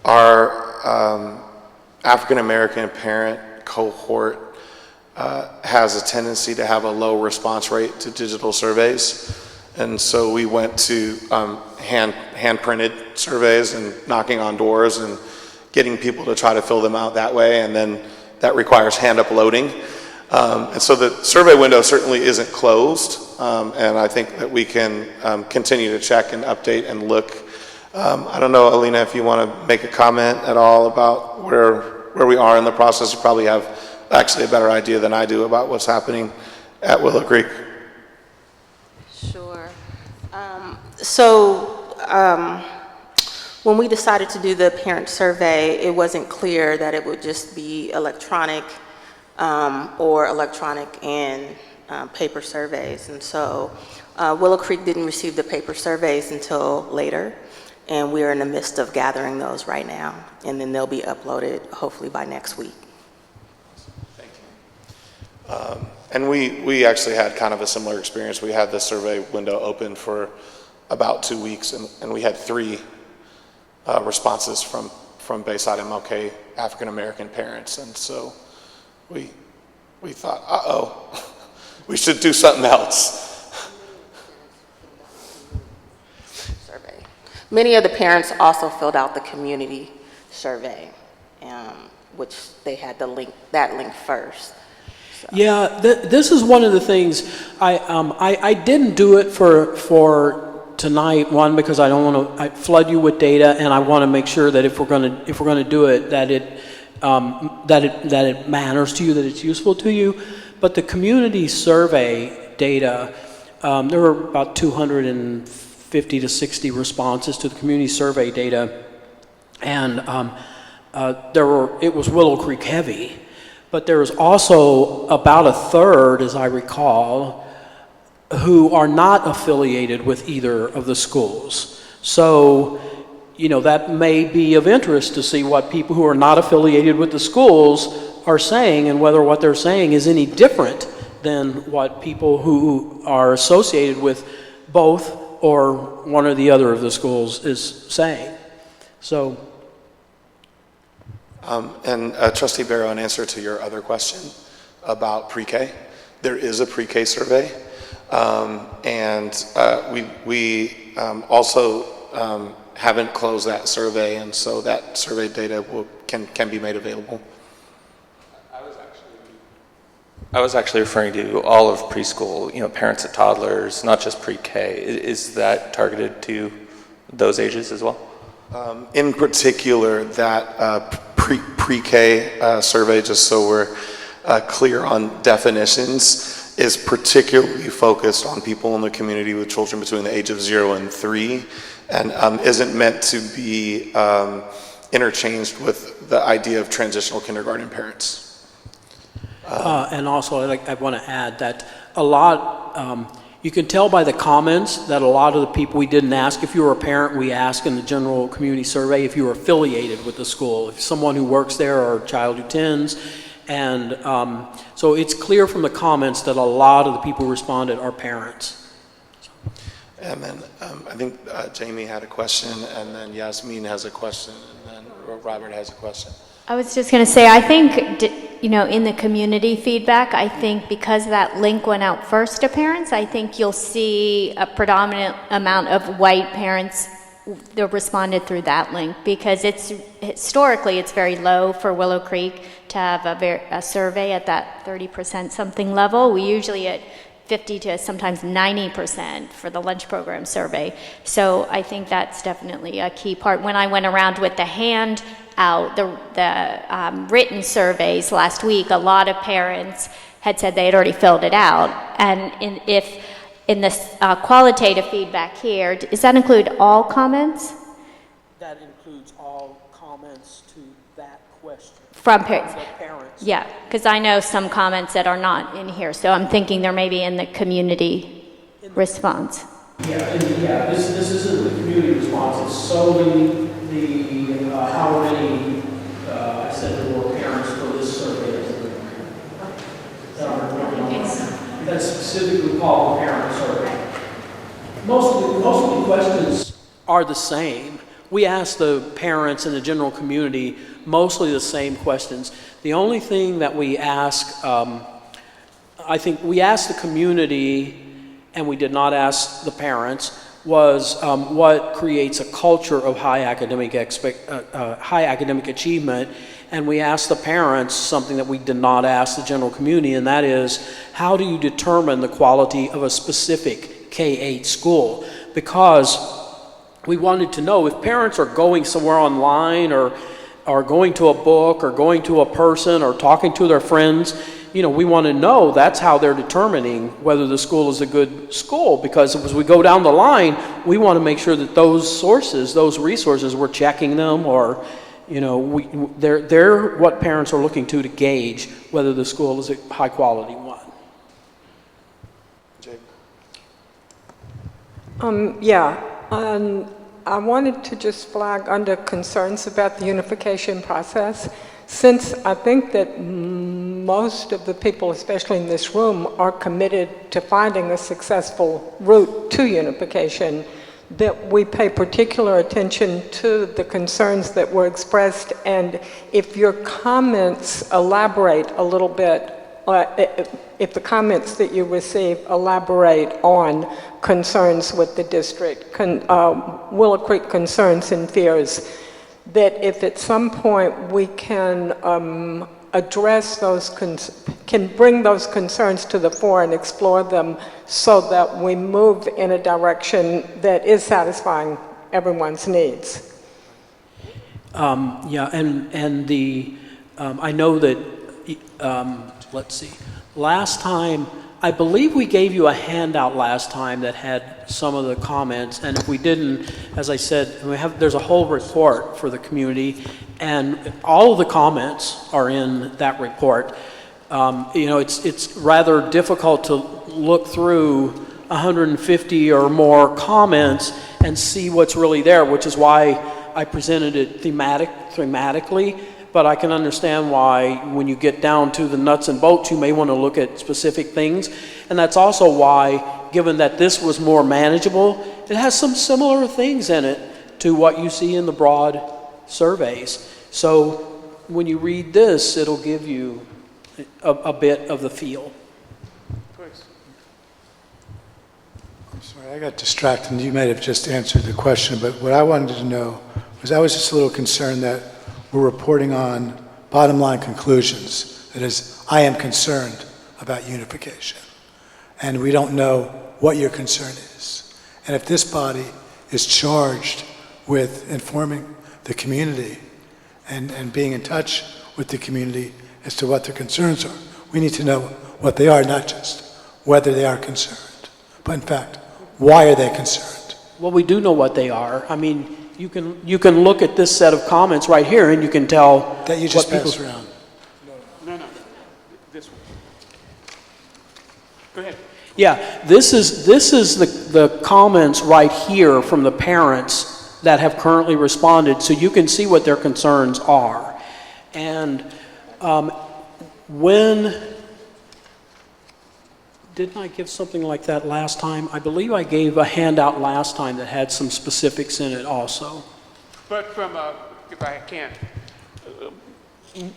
our African American parent cohort has a tendency to have a low response rate to digital surveys. And so we went to hand-printed surveys and knocking on doors and getting people to try to fill them out that way, and then that requires hand uploading. And so the survey window certainly isn't closed, and I think that we can continue to check and update and look I don't know, Alina, if you want to make a comment at all about where we are in the process. You probably have actually a better idea than I do about what's happening at Willow Creek. Sure. When we decided to do the parent survey, it wasn't clear that it would just be electronic or electronic and paper surveys. And so Willow Creek didn't receive the paper surveys until later, and we are in the midst of gathering those right now, and then they'll be uploaded hopefully by next week. Thank you. And we actually had kind of a similar experience. We had the survey window open for about 2 weeks, and we had 3 responses from Bayside MLK African American parents, and so we thought, uh-oh, we should do something else. Survey. Many of the parents also filled out the community survey, which they had that link first. So. Yeah, this is one of the things I didn't do it for tonight. One, because I don't want to flood you with data, and I want to make sure that if we're going to do it, that it matters to you, that it's useful to you. But the community survey data, there were about 250 to 60 responses to the community survey data, and it was Willow Creek heavy. But there was also about a third, as I recall, who are not affiliated with either of the schools. So, that may be of interest to see what people who are not affiliated with the schools are saying, and whether what they're saying is any different than what people who are associated with both or one or the other of the schools is saying. So. And Trustee Barrow, in answer to your other question about pre-K, there is a pre-K survey, and we also haven't closed that survey, and so that survey data can be made available. I was actually referring to all of preschool, parents of toddlers, not just pre-K. Is that targeted to those ages as well? In particular, that pre-K survey, just so we're clear on definitions, is particularly focused on people in the community with children between the age of 0 and 3, and isn't meant to be interchanged with the idea of transitional kindergarten parents. And also, I want to add that a lot, you can tell by the comments that a lot of the people, we didn't ask if you were a parent, we asked in the general community survey if you were affiliated with the school, if someone who works there or a child who attends. And so it's clear from the comments that a lot of the people who responded are parents. And then I think Jamie had a question, and then Yasmin has a question, and then Robert has a question. I was just going to say, I think, in the community feedback, I think because that link went out first to parents, I think you'll see a predominant amount of white parents that responded through that link, because historically it's very low for Willow Creek to have a survey at that 30% something level. We usually at 50 to sometimes 90% for the lunch program survey. So I think that's definitely a key part. When I went around with the hand out, the written surveys last week, a lot of parents had said they had already filled it out. And if in this qualitative feedback here, does that include all comments? That includes all comments to that question. From parents? Parents. Yeah, because I know some comments that are not in here, so I'm thinking they're maybe in the community response. This isn't the community response, it's solely the how many, I said there were parents for this survey that are working on this. That's specifically called the parent survey. Most of the questions are the same. We ask the parents in the general community mostly the same questions. The only thing that we ask, I think we asked the community, and we did not ask the parents, was what creates a culture of high academic achievement. And we asked the parents something that we did not ask the general community, and that is, how do you determine the quality of a specific K-8 school? Because we wanted to know if parents are going somewhere online or going to a book or going to a person or talking to their friends, you know, we want to know that's how they're determining whether the school is a good school, because as we go down the line, we want to make sure that those sources, those resources, we're checking them, or, you know, they're what parents are looking to gauge whether the school is a high quality one. I wanted to just flag under concerns about the unification process, since I think that most of the people, especially in this room, are committed to finding a successful route to unification, that we pay particular attention to the concerns that were expressed, and if your comments elaborate a little bit, if the comments that you receive elaborate on concerns with the district, Willow Creek concerns and fears, that if at some point we can address those, can bring those concerns to the fore and explore them so that we move in a direction that is satisfying everyone's needs. Yeah, and the, I know that, let's see, last time, I believe we gave you a handout last time that had some of the comments, and if we didn't, as I said, there's a whole report for the community, and all of the comments are in that report. You know, it's rather difficult to look through 150 or more comments and see what's really there, which is why I presented it thematically. But I can understand why when you get down to the nuts and bolts, you may want to look at specific things. And that's also why, given that this was more manageable, it has some similar things in it to what you see in the broad surveys. So when you read this, it'll give you a bit of the feel. I'm sorry, I got distracted, and you may have just answered the question, but what I wanted to know was I was just a little concerned that we're reporting on bottom line conclusions. That is, I am concerned about unification. And we don't know what your concern is. And if this body is charged with informing the community and being in touch with the community as to what their concerns are, we need to know what they are, not just whether they are concerned, but in fact, why are they concerned? Well, we do know what they are. I mean, you can look at this set of comments right here, and you can tell that you just what passed around. No, this one. Go ahead. Yeah, this is the comments right here from the parents that have currently responded, so you can see what their concerns are. And didn't I give something like that last time? I believe I gave a handout last time that had some specifics in it also. But from if I can,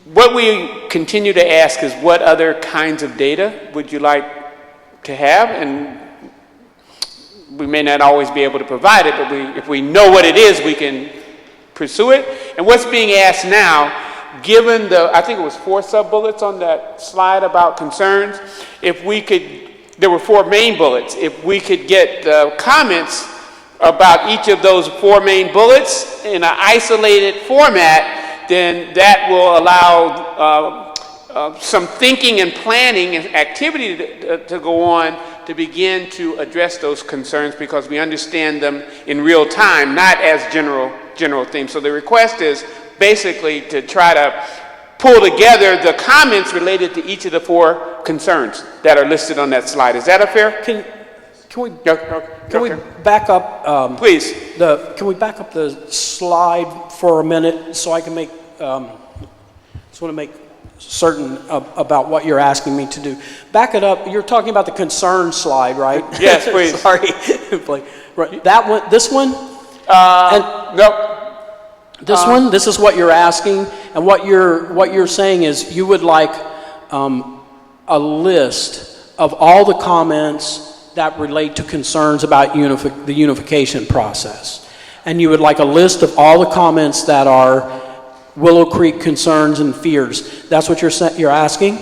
what we continue to ask is what other kinds of data would you like to have? And we may not always be able to provide it, but if we know what it is, we can pursue it. And what's being asked now, given I think it was 4 sub-bullets on that slide about concerns, if we could, there were 4 main bullets. If we could get comments about each of those 4 main bullets in an isolated format, then that will allow some thinking and planning and activity to go on to begin to address those concerns, because we understand them in real time, not as general themes. So the request is basically to try to pull together the comments related to each of the 4 concerns that are listed on that slide. Is that a fair? Can we back up, please? Can we back up the slide for a minute so I can make, just want to make certain about what you're asking me to do. Back it up. You're talking about the concern slide, right? Yes, please. Sorry. Right. That one, this one? Nope. This one, this is what you're asking, and what you're saying is you would like a list of all the comments that relate to concerns about the unification process. And you would like a list of all the comments that are Willow Creek concerns and fears. That's what you're asking?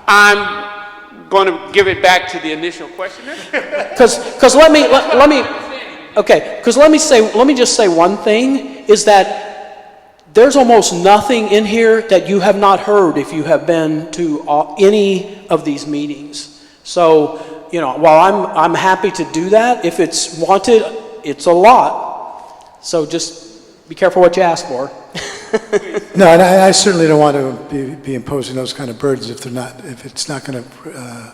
I'm going to give it back to the initial questioner. Because let me Okay, because let me just say one thing, is that there's almost nothing in here that you have not heard if you have been to any of these meetings. So, you know, while I'm happy to do that, if it's wanted, it's a lot. So just be careful what you ask for. No, and I certainly don't want to be imposing those kind of burdens if it's not going to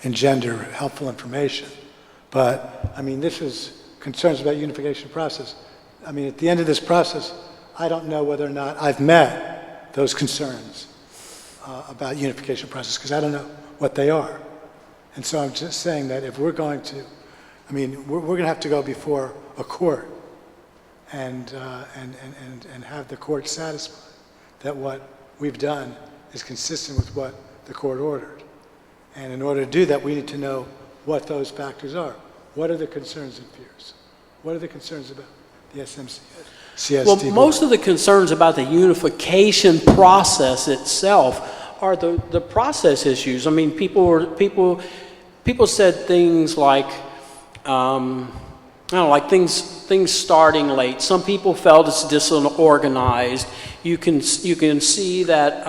engender helpful information. But I mean, this is concerns about unification process. I mean, at the end of this process, I don't know whether or not I've met those concerns about unification process, because I don't know what they are. And so I'm just saying that if we're going to, I mean, we're going to have to go before a court and have the court satisfied that what we've done is consistent with what the court ordered. And in order to do that, we need to know what those factors are. What are the concerns and fears? What are the concerns about the CSD? Well, most of the concerns about the unification process itself are the process issues. I mean, people said things like, I don't know, like things starting late. Some people felt it's disorganized. You can see that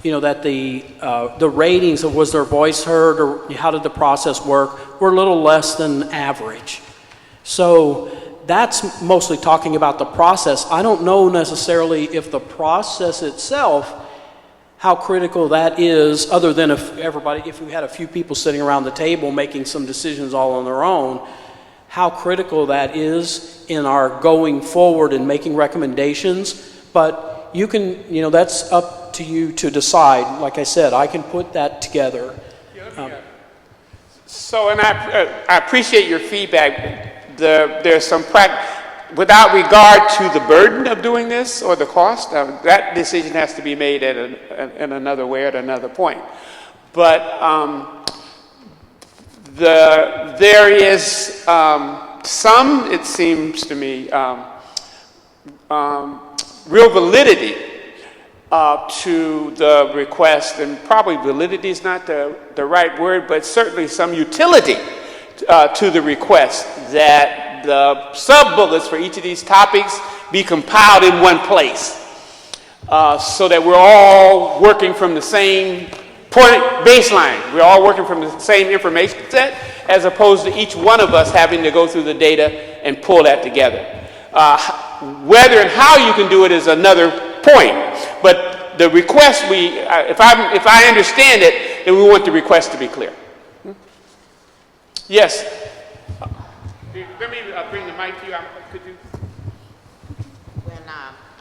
you know, that the ratings of was their voice heard or how did the process work were a little less than average. So that's mostly talking about the process. I don't know necessarily if the process itself, how critical that is, other than if we had a few people sitting around the table making some decisions all on their own, how critical that is in our going forward and making recommendations. But you can, you know, that's up to you to decide. Like I said, I can put that together. So, and I appreciate your feedback. There's some without regard to the burden of doing this or the cost, that decision has to be made in another way at another point. But there is some, it seems to me, real validity to the request, and probably validity is not the right word, but certainly some utility to the request that the sub-bullets for each of these topics be compiled in one place so that we're all working from the same point baseline. We're all working from the same information set, as opposed to each one of us having to go through the data and pull that together. Whether and how you can do it is another point, but the request, if I understand it, then we want the request to be clear. Yes. Let me bring the mic to you. Could you? When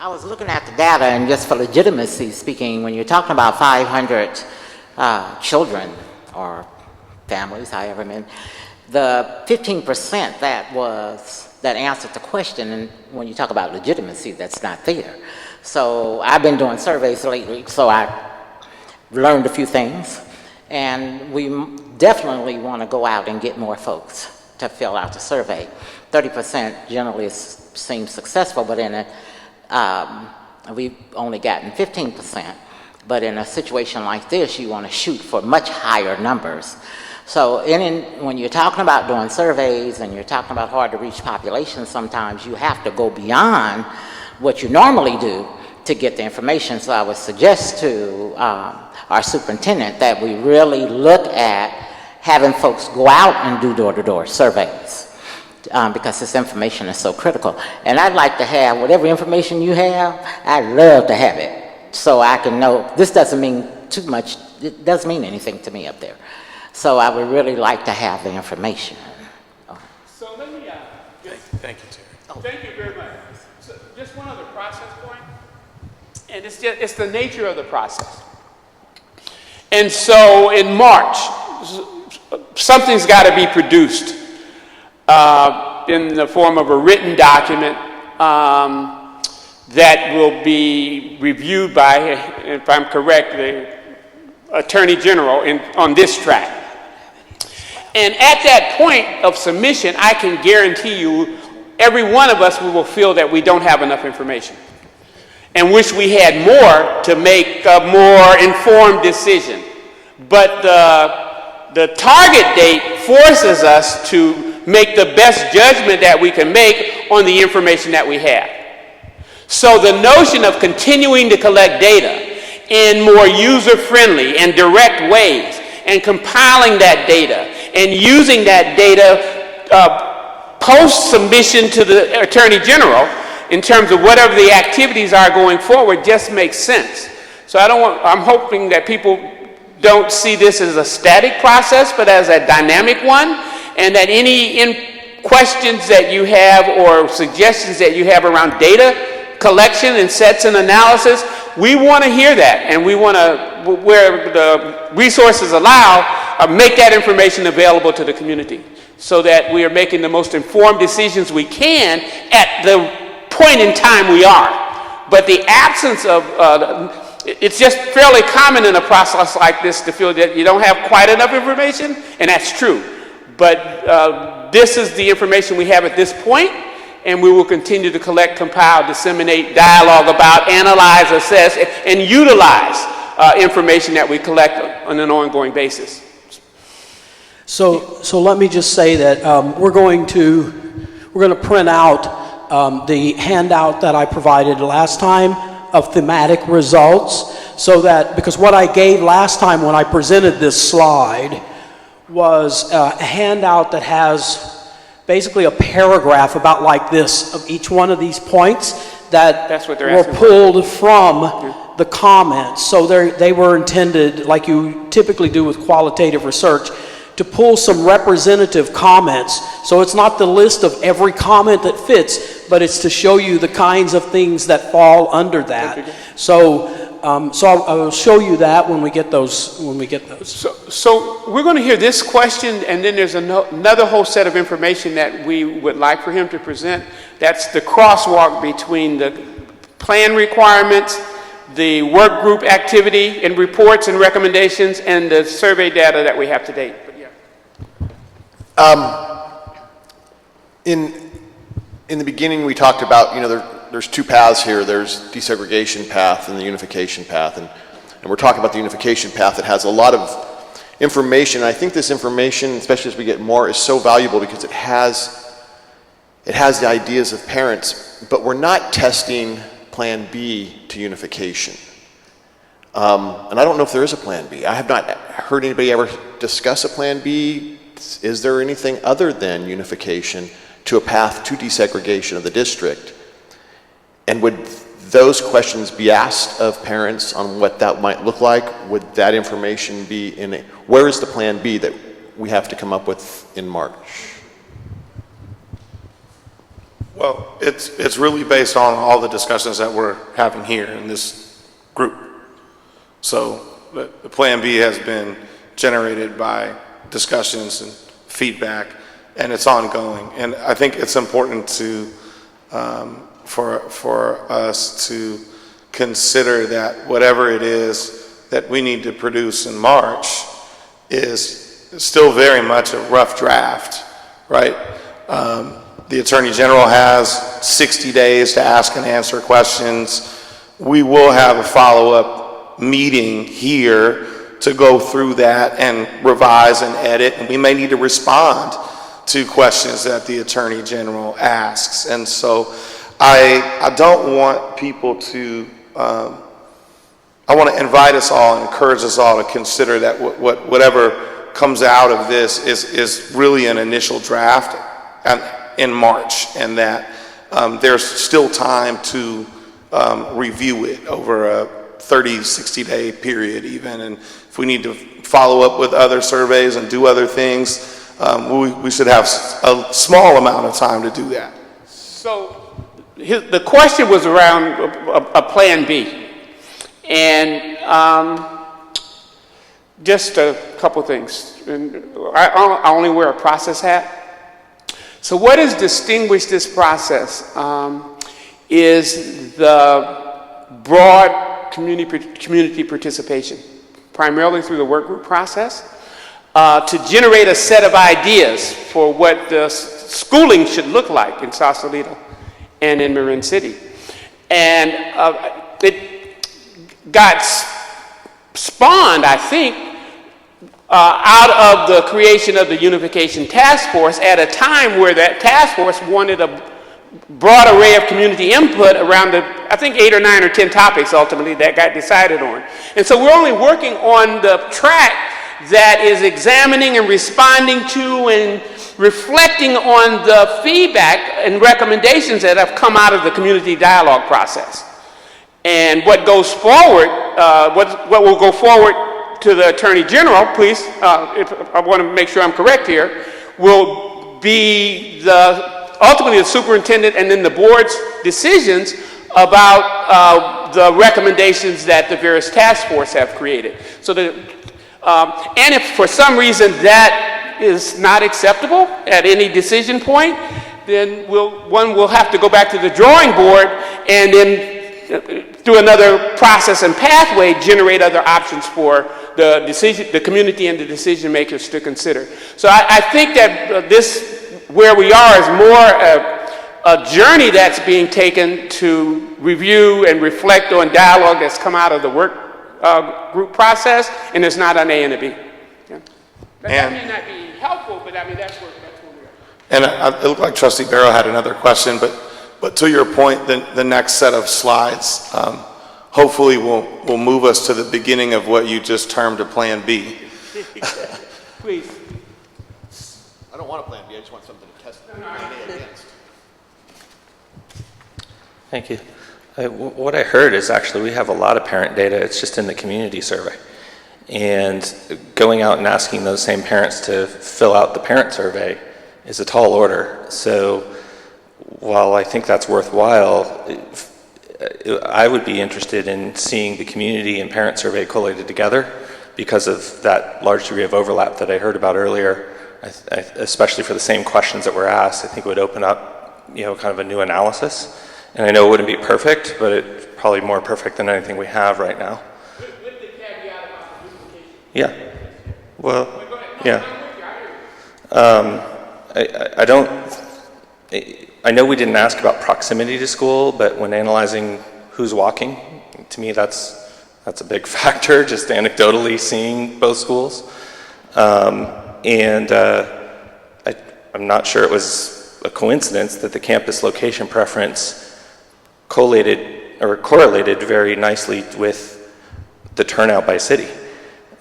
I was looking at the data, and just for legitimacy speaking, when you're talking about 500 children or families, however many, the 15% that answered the question, and when you talk about legitimacy, that's not there. So I've been doing surveys lately, so I learned a few things, and we definitely want to go out and get more folks to fill out the survey. 30% generally seems successful, but in we've only gotten 15%. But in a situation like this, you want to shoot for much higher numbers. So when you're talking about doing surveys and you're talking about hard to reach populations, sometimes you have to go beyond what you normally do to get the information. So I would suggest to our superintendent that we really look at having folks go out and do door-to-door surveys because this information is so critical. And I'd like to have whatever information you have, I'd love to have it so I can know. This doesn't mean too much, it doesn't mean anything to me up there. So I would really like to have the information. So let me, thank you, Terry. Thank you very much. So just one other process point, and it's the nature of the process. And so in March, something's got to be produced in the form of a written document that will be reviewed by, if I'm correct, the Attorney General on this track. And at that point of submission, I can guarantee you, every one of us will feel that we don't have enough information and wish we had more to make a more informed decision. But the target date forces us to make the best judgment that we can make on the information that we have. So the notion of continuing to collect data in more user-friendly and direct ways, and compiling that data and using that data post-submission to the Attorney General in terms of whatever the activities are going forward just makes sense. So I'm hoping that people don't see this as a static process, but as a dynamic one, and that any questions that you have or suggestions that you have around data collection and sets and analysis, we want to hear that, and we want to, where the resources allow, make that information available to the community so that we are making the most informed decisions we can at the point in time we are. But the absence of, it's just fairly common in a process like this to feel that you don't have quite enough information, and that's true. But this is the information we have at this point, and we will continue to collect, compile, disseminate, dialogue about, analyze, assess, and utilize information that we collect on an ongoing basis. So let me just say that we're going to print out the handout that I provided last time of thematic results, so that, because what I gave last time when I presented this slide was a handout that has basically a paragraph about like this of each one of these points that were pulled from the comments. So they were intended, like you typically do with qualitative research, to pull some representative comments. So it's not the list of every comment that fits, but it's to show you the kinds of things that fall under that. So I'll show you that when we get those. So we're going to hear this question, and then there's another whole set of information that we would like for him to present. That's the crosswalk between the plan requirements, the work group activity and reports and recommendations, and the survey data that we have to date. But yeah. In the beginning, we talked about, there's two paths here. There's desegregation path and the unification path. And we're talking about the unification path that has a lot of information. And I think this information, especially as we get more, is so valuable because it has the ideas of parents, but we're not testing plan B to unification. And I don't know if there is a plan B. I have not heard anybody ever discuss a plan B. Is there anything other than unification to a path to desegregation of the district? And would those questions be asked of parents on what that might look like? Would that information be where is the plan B that we have to come up with in March? Well, it's really based on all the discussions that we're having here in this group. So the plan B has been generated by discussions and feedback, and it's ongoing. And I think it's important to for us to consider that whatever it is that we need to produce in March is still very much a rough draft, right? The Attorney General has 60 days to ask and answer questions. We will have a follow-up meeting here to go through that and revise and edit, and we may need to respond to questions that the Attorney General asks. And so I don't want people to, I want to invite us all and encourage us all to consider that whatever comes out of this is really an initial draft in March, and that there's still time to review it over a 30, 60-day period even. And if we need to follow up with other surveys and do other things, we should have a small amount of time to do that. So the question was around a plan B. And just a couple things. And I only wear a process hat. So what has distinguished this process is the broad community participation, primarily through the work group process, to generate a set of ideas for what the schooling should look like in Sausalito and in Marin City. And it got spawned, I think, out of the creation of the Unification Task Force at a time where that task force wanted a broad array of community input around I think 8 or 9 or 10 topics ultimately that got decided on. And so we're only working on the track that is examining and responding to and reflecting on the feedback and recommendations that have come out of the community dialogue process. And what goes forward, what will go forward to the Attorney General, please, I want to make sure I'm correct here, will be ultimately the superintendent and then the board's decisions about the recommendations that the various task force have created. So and if for some reason that is not acceptable at any decision point, then one will have to go back to the drawing board and then through another process and pathway generate other options for the community and the decision makers to consider. So I think that where we are is more a journey that's being taken to review and reflect on dialogue that's come out of the work group process, and it's not an A and a B. Yeah. That may not be helpful, but I mean that's where we are. And it looked like Trustee Barrow had another question, but to your point, the next set of slides hopefully will move us to the beginning of what you just termed a Plan B. Please. I don't want a Plan B. I just want something to test Plan A against. Thank you. What I heard is actually we have a lot of parent data. It's just in the community survey. And going out and asking those same parents to fill out the parent survey is a tall order. So while I think that's worthwhile, I would be interested in seeing the community and parent survey collated together because of that large degree of overlap that I heard about earlier, especially for the same questions that were asked. I think it would open up, kind of a new analysis. And I know it wouldn't be perfect, but it's probably more perfect than anything we have right now. With the caveat about the duplication. Yeah. Well, yeah. I know we didn't ask about proximity to school, but when analyzing who's walking, to me that's a big factor, just anecdotally seeing both schools. I'm not sure it was a coincidence that the campus location preference correlated very nicely with the turnout by city.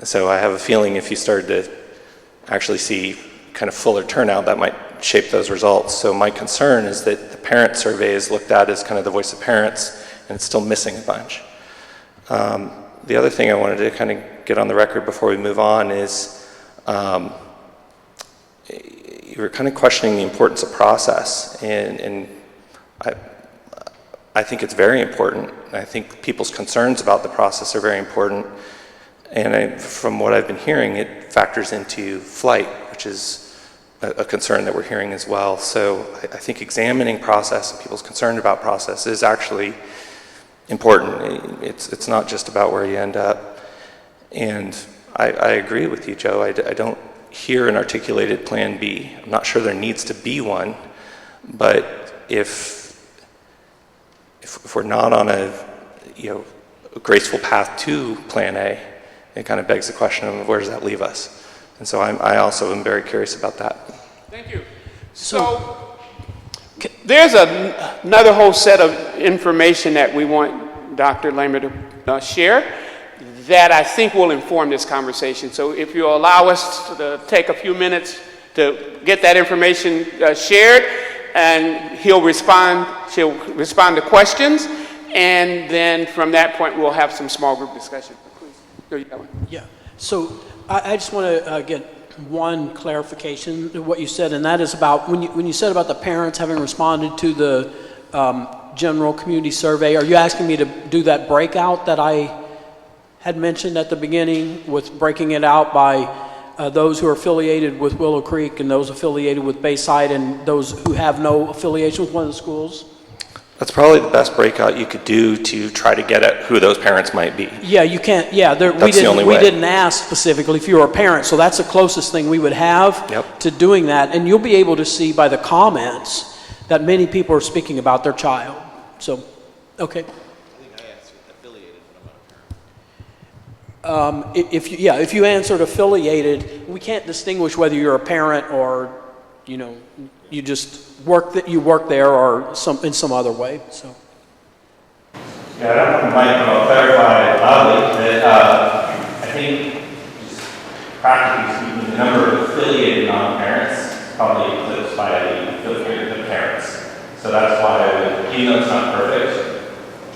So I have a feeling if you started to actually see kind of fuller turnout, that might shape those results. So my concern is that the parent survey is looked at as kind of the voice of parents, and it's still missing a bunch. The other thing I wanted to kind of get on the record before we move on is you were kind of questioning the importance of process, and I think it's very important. I think people's concerns about the process are very important. And from what I've been hearing, it factors into flight, which is a concern that we're hearing as well. So I think examining process and people's concern about process is actually important. It's not just about where you end up. And I agree with you, Joe. I don't hear an articulated Plan B. I'm not sure there needs to be one, but if we're not on a graceful path to Plan A, it kind of begs the question of where does that leave us? And so I also am very curious about that. Thank you. So there's another whole set of information that we want Dr. Lamer to share that I think will inform this conversation. So if you allow us to take a few minutes to get that information shared, and she'll respond to questions, and then from that point we'll have some small group discussion. Please. Yeah. So I just want to get one clarification to what you said, and that is about when you said about the parents having responded to the general community survey. Are you asking me to do that breakout that I had mentioned at the beginning, with breaking it out by those who are affiliated with Willow Creek and those affiliated with Bayside and those who have no affiliation with one of the schools? That's probably the best breakout you could do to try to get at who those parents might be. Yeah, you can't. Yeah, we didn't ask specifically if you were a parent, so that's the closest thing we would have to doing that. And you'll be able to see by the comments that many people are speaking about their child. So, okay. I think I asked affiliated, but I'm not a parent. If you answered affiliated, we can't distinguish whether you're a parent or, you just work there or in some other way. So. Yeah, I don't know if I'll clarify loudly that I think, just practically speaking, the number of affiliated non-parents probably eclipsed by the parents. So that's why I would, even though it's not perfect,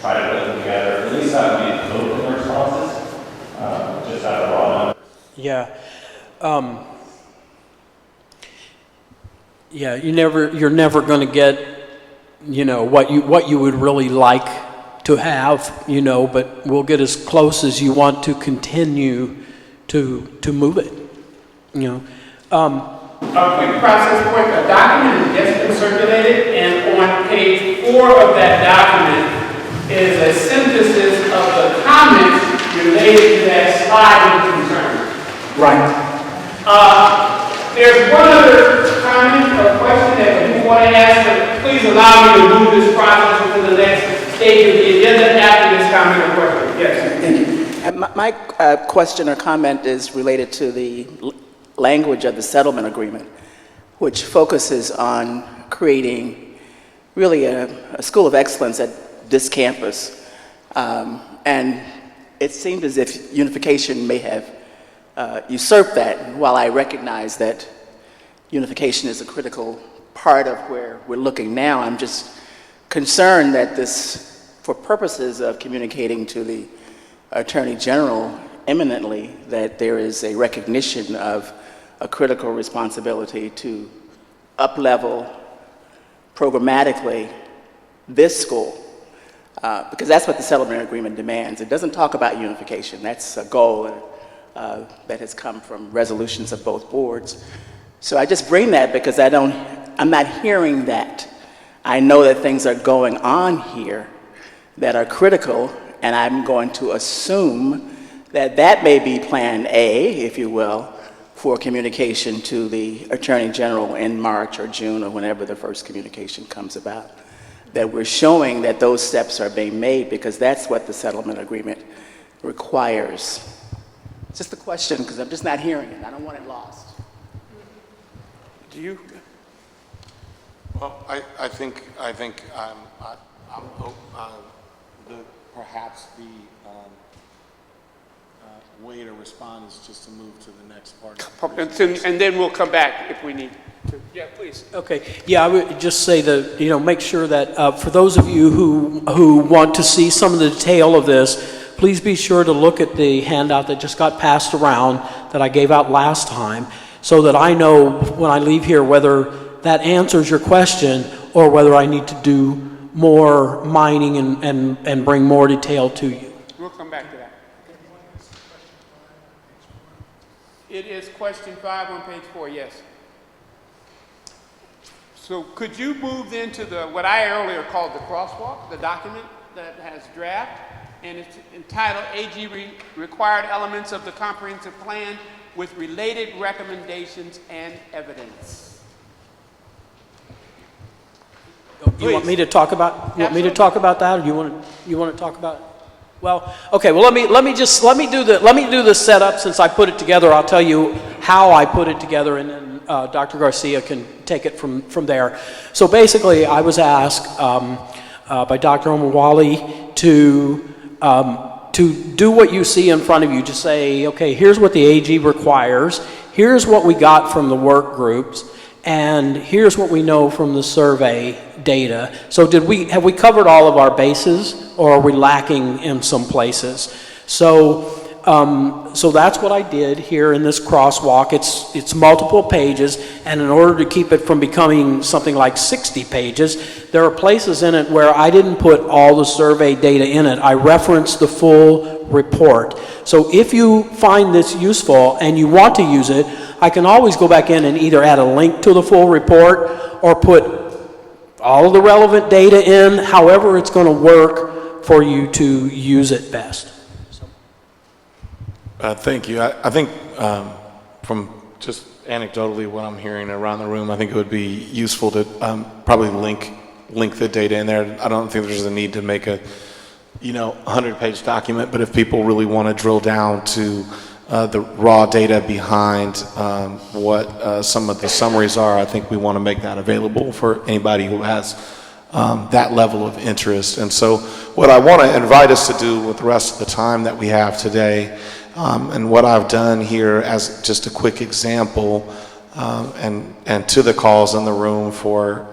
try to put them together. At least that would be the total responses, just out of raw numbers. Yeah. You're never going to get, what you would really like to have, but we'll get as close as you want to continue to move it, A quick process point, a document has just been circulated, and on page 4 of that document is a synthesis of the comments related to that slide of concern. Right. There's one other comment or question that we want to ask, but please allow me to move this process to the next stage of the agenda after this comment or question. Yes. Thank you. My question or comment is related to the language of the settlement agreement, which focuses on creating really a school of excellence at this campus. And it seemed as if unification may have usurped that. While I recognize that unification is a critical part of where we're looking now, I'm just concerned that this, for purposes of communicating to the Attorney General imminently, that there is a recognition of a critical responsibility to up-level programmatically this school, because that's what the settlement agreement demands. It doesn't talk about unification. That's a goal that has come from resolutions of both boards. So I just bring that because I'm not hearing that. I know that things are going on here that are critical, and I'm going to assume that that may be plan A, if you will, for communication to the Attorney General in March or June or whenever the first communication comes about. That we're showing that those steps are being made because that's what the settlement agreement requires. It's just a question because I'm just not hearing it. I don't want it lost. Do you? Well, I think perhaps the way to respond is just to move to the next part. And then we'll come back if we need to. Yeah, please. Okay. Yeah, I would just say that, make sure that for those of you who want to see some of the detail of this, please be sure to look at the handout that just got passed around that I gave out last time, so that I know when I leave here whether that answers your question or whether I need to do more mining and bring more detail to you. We'll come back to that. It is question 5 on page 4, yes. So could you move then to what I earlier called the crosswalk, the document that has draft, and it's entitled AG Required Elements of the Comprehensive Plan with Related Recommendations and Evidence. You want me to talk about? You want me to talk about that, or you want to talk about? Well, okay. Well, let me do the setup since I put it together. I'll tell you how I put it together, and then Dr. Garcia can take it from there. So basically, I was asked by Dr. Omawali to do what you see in front of you. Just say, okay, here's what the AG requires. Here's what we got from the work groups. And here's what we know from the survey data. So have we covered all of our bases, or are we lacking in some places? So that's what I did here in this crosswalk. It's multiple pages, and in order to keep it from becoming something like 60 pages, there are places in it where I didn't put all the survey data in it. I referenced the full report. So if you find this useful and you want to use it, I can always go back in and either add a link to the full report or put all of the relevant data in, however it's going to work for you to use it best. Thank you. I think from just anecdotally what I'm hearing around the room, I think it would be useful to probably link the data in there. I don't think there's a need to make 100-page document, but if people really want to drill down to the raw data behind what some of the summaries are, I think we want to make that available for anybody who has that level of interest. And so what I want to invite us to do with the rest of the time that we have today, and what I've done here as just a quick example, and to the calls in the room for,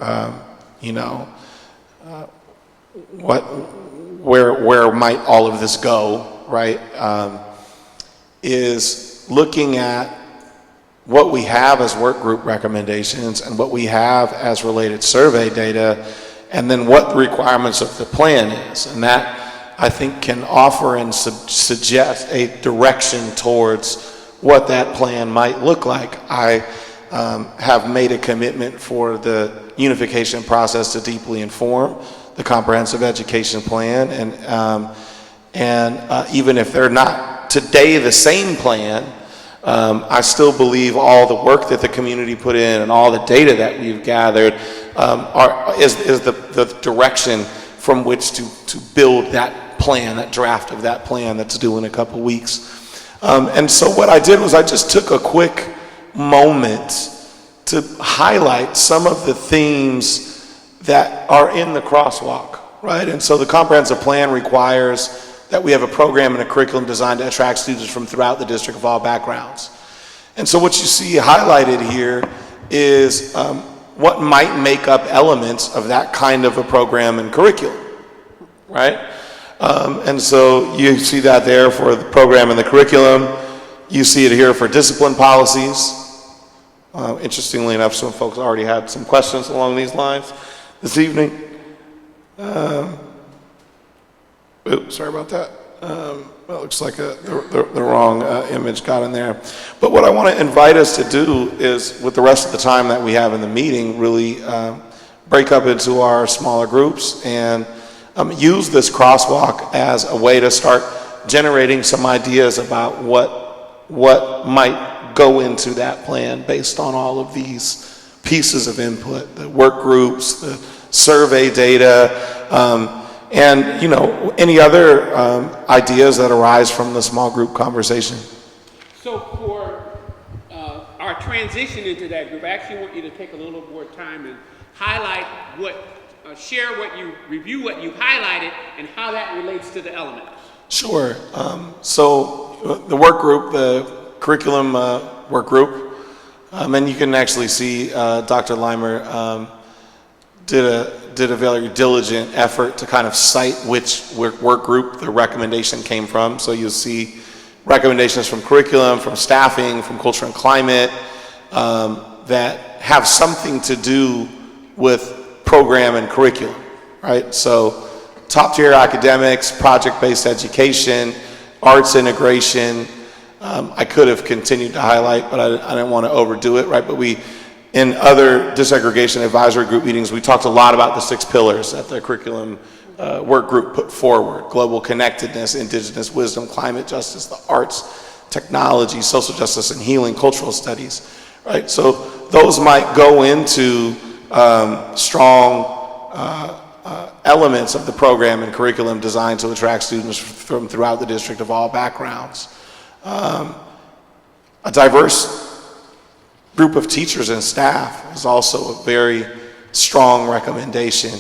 where might all of this go, right? Is looking at what we have as work group recommendations and what we have as related survey data, and then what the requirements of the plan is. And that, I think, can offer and suggest a direction towards what that plan might look like. I have made a commitment for the unification process to deeply inform the comprehensive education plan, and even if they're not today the same plan, I still believe all the work that the community put in and all the data that we've gathered is the direction from which to build that plan, that draft of that plan that's due in a couple weeks. And so what I did was I just took a quick moment to highlight some of the themes that are in the crosswalk, right? And so the comprehensive plan requires that we have a program and a curriculum designed to attract students from throughout the district of all backgrounds. And so what you see highlighted here is what might make up elements of that kind of a program and curriculum, right? And so you see that there for the program and the curriculum. You see it here for discipline policies. Interestingly enough, some folks already had some questions along these lines this evening. Oops, sorry about that. Well, it looks like the wrong image got in there. But what I want to invite us to do is, with the rest of the time that we have in the meeting, really break up into our smaller groups and use this crosswalk as a way to start generating some ideas about what might go into that plan based on all of these pieces of input, the work groups, the survey data, and any other ideas that arise from the small group conversation. So for our transition into that group, I actually want you to take a little more time and highlight review what you highlighted and how that relates to the element. Sure. So the work group, the curriculum work group, and you can actually see Dr. Leimer did a very diligent effort to kind of cite which work group the recommendation came from. So you'll see recommendations from curriculum, from staffing, from culture and climate, that have something to do with program and curriculum, right? So top tier academics, project-based education, arts integration. I could have continued to highlight, but I didn't want to overdo it, right? But in other desegregation advisory group meetings, we talked a lot about the 6 pillars that the curriculum work group put forward: global connectedness, indigenous wisdom, climate justice, the arts, technology, social justice, and healing, cultural studies, right? So those might go into strong elements of the program and curriculum designed to attract students from throughout the district of all backgrounds. A diverse group of teachers and staff is also a very strong recommendation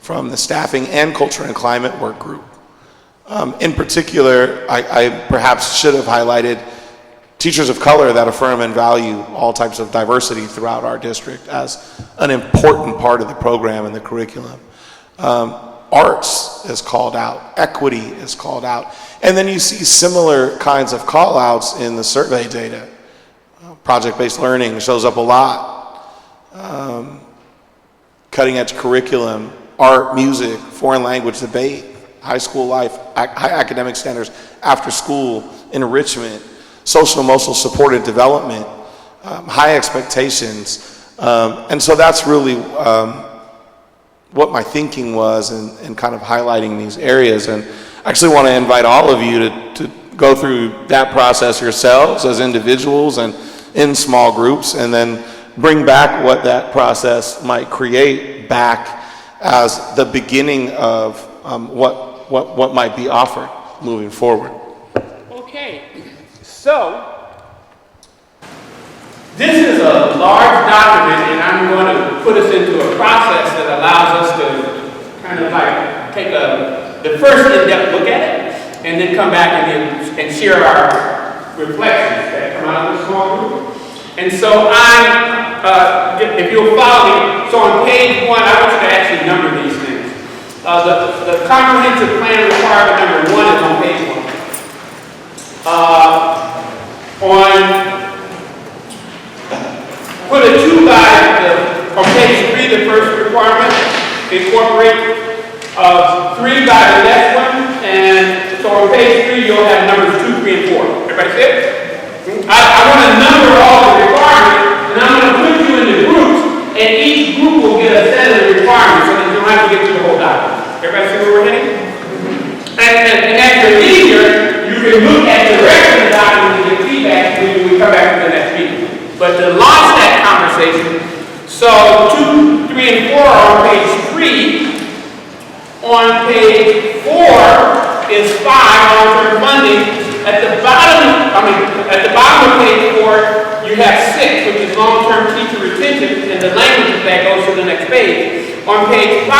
from the staffing and culture and climate work group. In particular, I perhaps should have highlighted teachers of color that affirm and value all types of diversity throughout our district as an important part of the program and the curriculum. Arts is called out, equity is called out, and then you see similar kinds of call outs in the survey data. Project-based learning shows up a lot. Cutting-edge curriculum, art, music, foreign language debate, high school life, high academic standards, after school, enrichment, social emotional supported development, high expectations. And so that's really what my thinking was in kind of highlighting these areas. And I actually want to invite all of you to go through that process yourselves as individuals and in small groups, and then bring back what that process might create back as the beginning of what what might be offered moving forward. Okay, so this is a large document, and I'm going to put us into a process that allows us to kind of like take the first in-depth look at it, and then come back and share our reflections that come out of the small group. And so if you'll follow me, so on page 1, I want you to actually number these things. The comprehensive plan requirement number 1 is on page 1. Put a 2 by on page 3, the first requirement, incorporate 3 by the next one, and so on page 3 you'll have numbers 2, 3, and 4. Everybody see it? I want to number all the requirements, and I'm going to put you into groups, and each group will get a set of the requirements, so that you don't have to get through the whole document. Everybody see where we're heading? And as you're here, you can look at the rest of the document and get feedback when we come back to the next meeting. But to launch that conversation, so 2, 3, and 4 are on page 3. On page 4 is 5, long-term funding. At the bottom of page 4, you have 6, which is long-term teacher retention, and the language that goes to the next page. On page 5,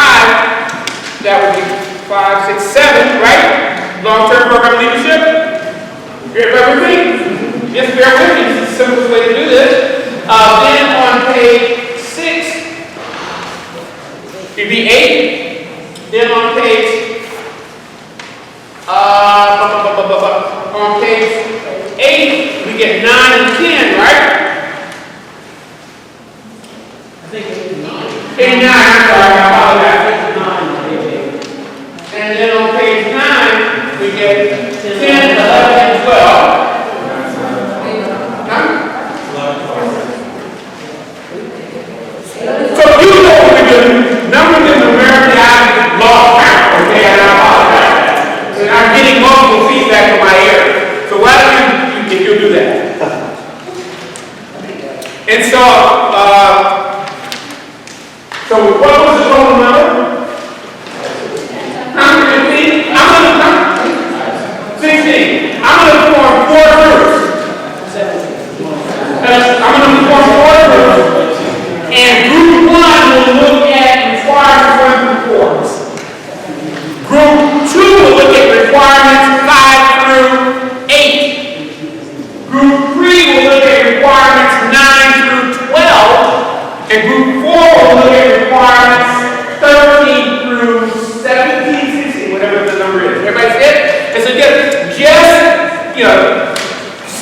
that would be 5, 6, 7, right? Long-term program leadership. You have everything? Just bear with me, this is the simplest way to do this. Then on page 6, it'd be 8. Then on page, on page 8, we get 9 and 10, right? I think 8 and 9. 8 and 9, I'm sorry, I apologize. And then on page 9, we get 10, 11, and 12. So you know what we're doing. Number them numerically, I lost count, okay, and I apologize. And I'm getting multiple feedback from my ears. So why don't you, if you'll do that. And so, what was the total number? 15? 16. I'm going to form 4 groups. I'm going to form 4 groups. And group 1 will look at requirements 1 through 4. Group 2 will look at requirements 5 through 8. Group 3 will look at requirements 9 through 12. And group 4 will look at requirements 13 through 17, 16, whatever the number is. Everybody see it? And so just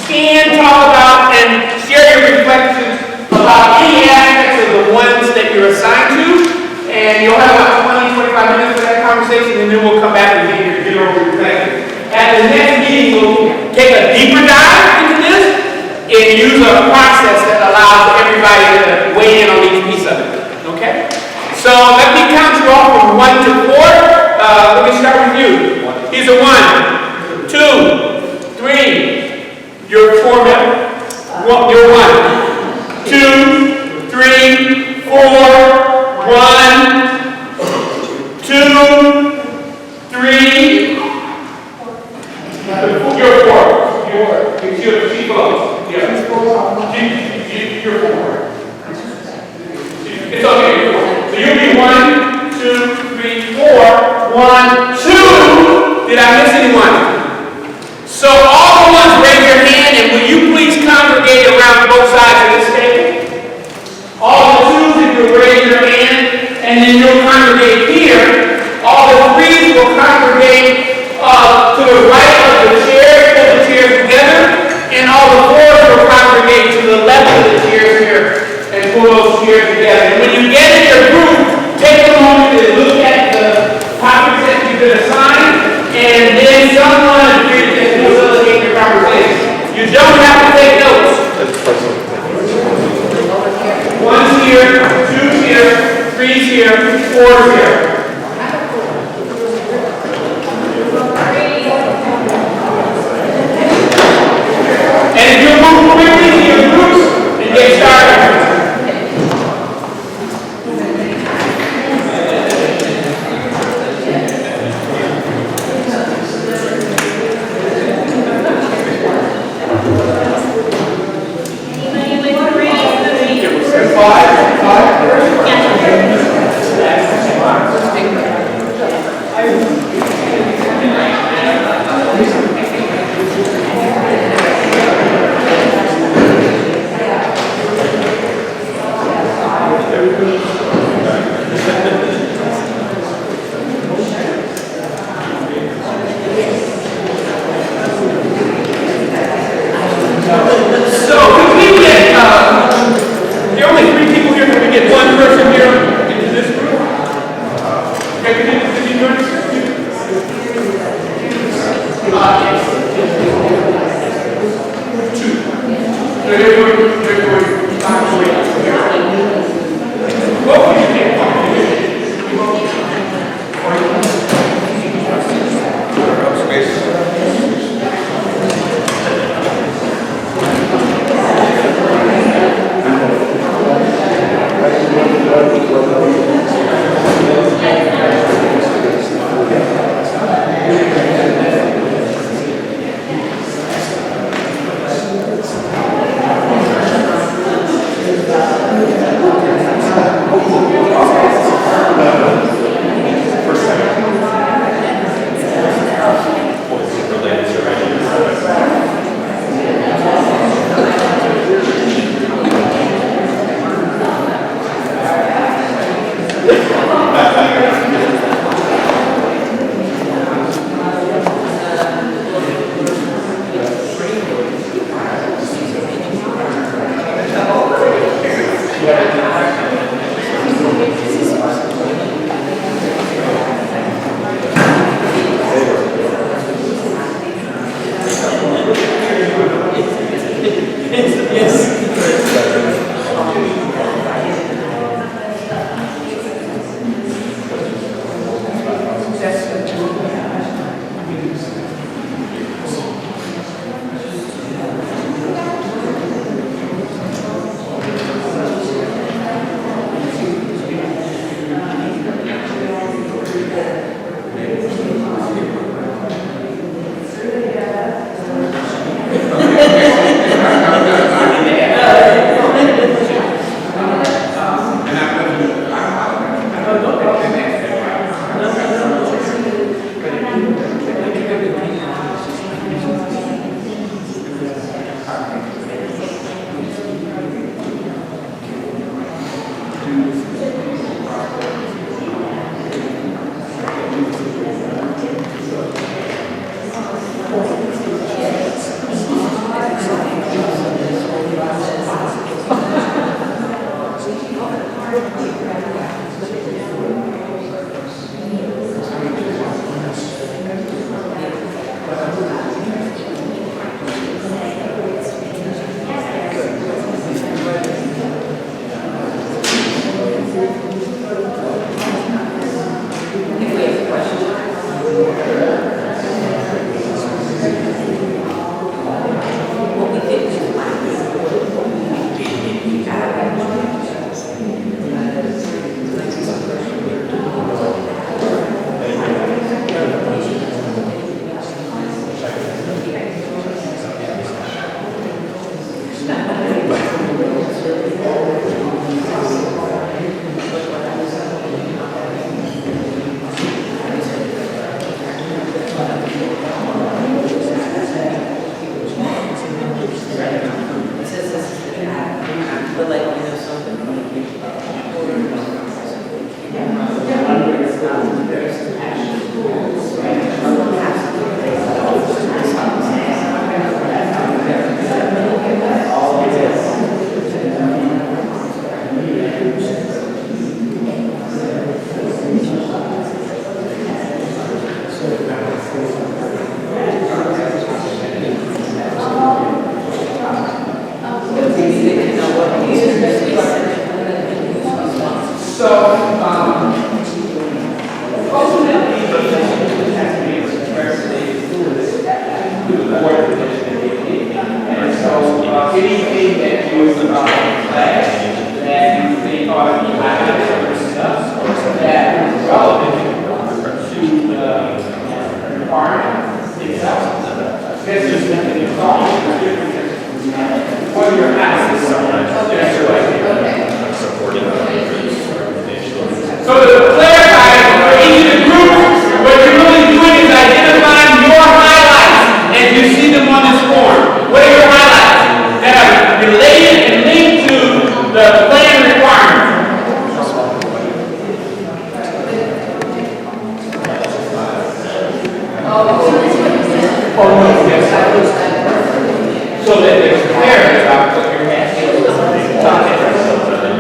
scan, talk about, and share your reflections about any aspects of the ones that you're assigned to, and you'll have about 20, 25 minutes for that conversation, and then we'll come back and get your general reflections. At the next meeting, we'll take a deeper dive into this and use a process that allows everybody to weigh in on each piece of it. Okay? So let me count you off from 1 to 4. Let me start with you. Here's a 1, 2, 3. You're 4 members. You're 1. 2, 3, 4, 1, 2, 3. You're 4. You're close. Yeah. You're 4. It's okay. You're 4. So you'll be 1, 2, 3, 4. 1, 2. Did I miss anyone? So all the ones raise your hand, and will you please congregate around both sides of this table? All the 2s, if you'll raise your hand, and then you'll congregate here. All the 3s will congregate to the right of the chairs, pull the chairs together, and all the 4s will congregate to the left of the chairs here, and pull those chairs together. And when you get in your group, take a moment to look at the topics that you've been assigned, and then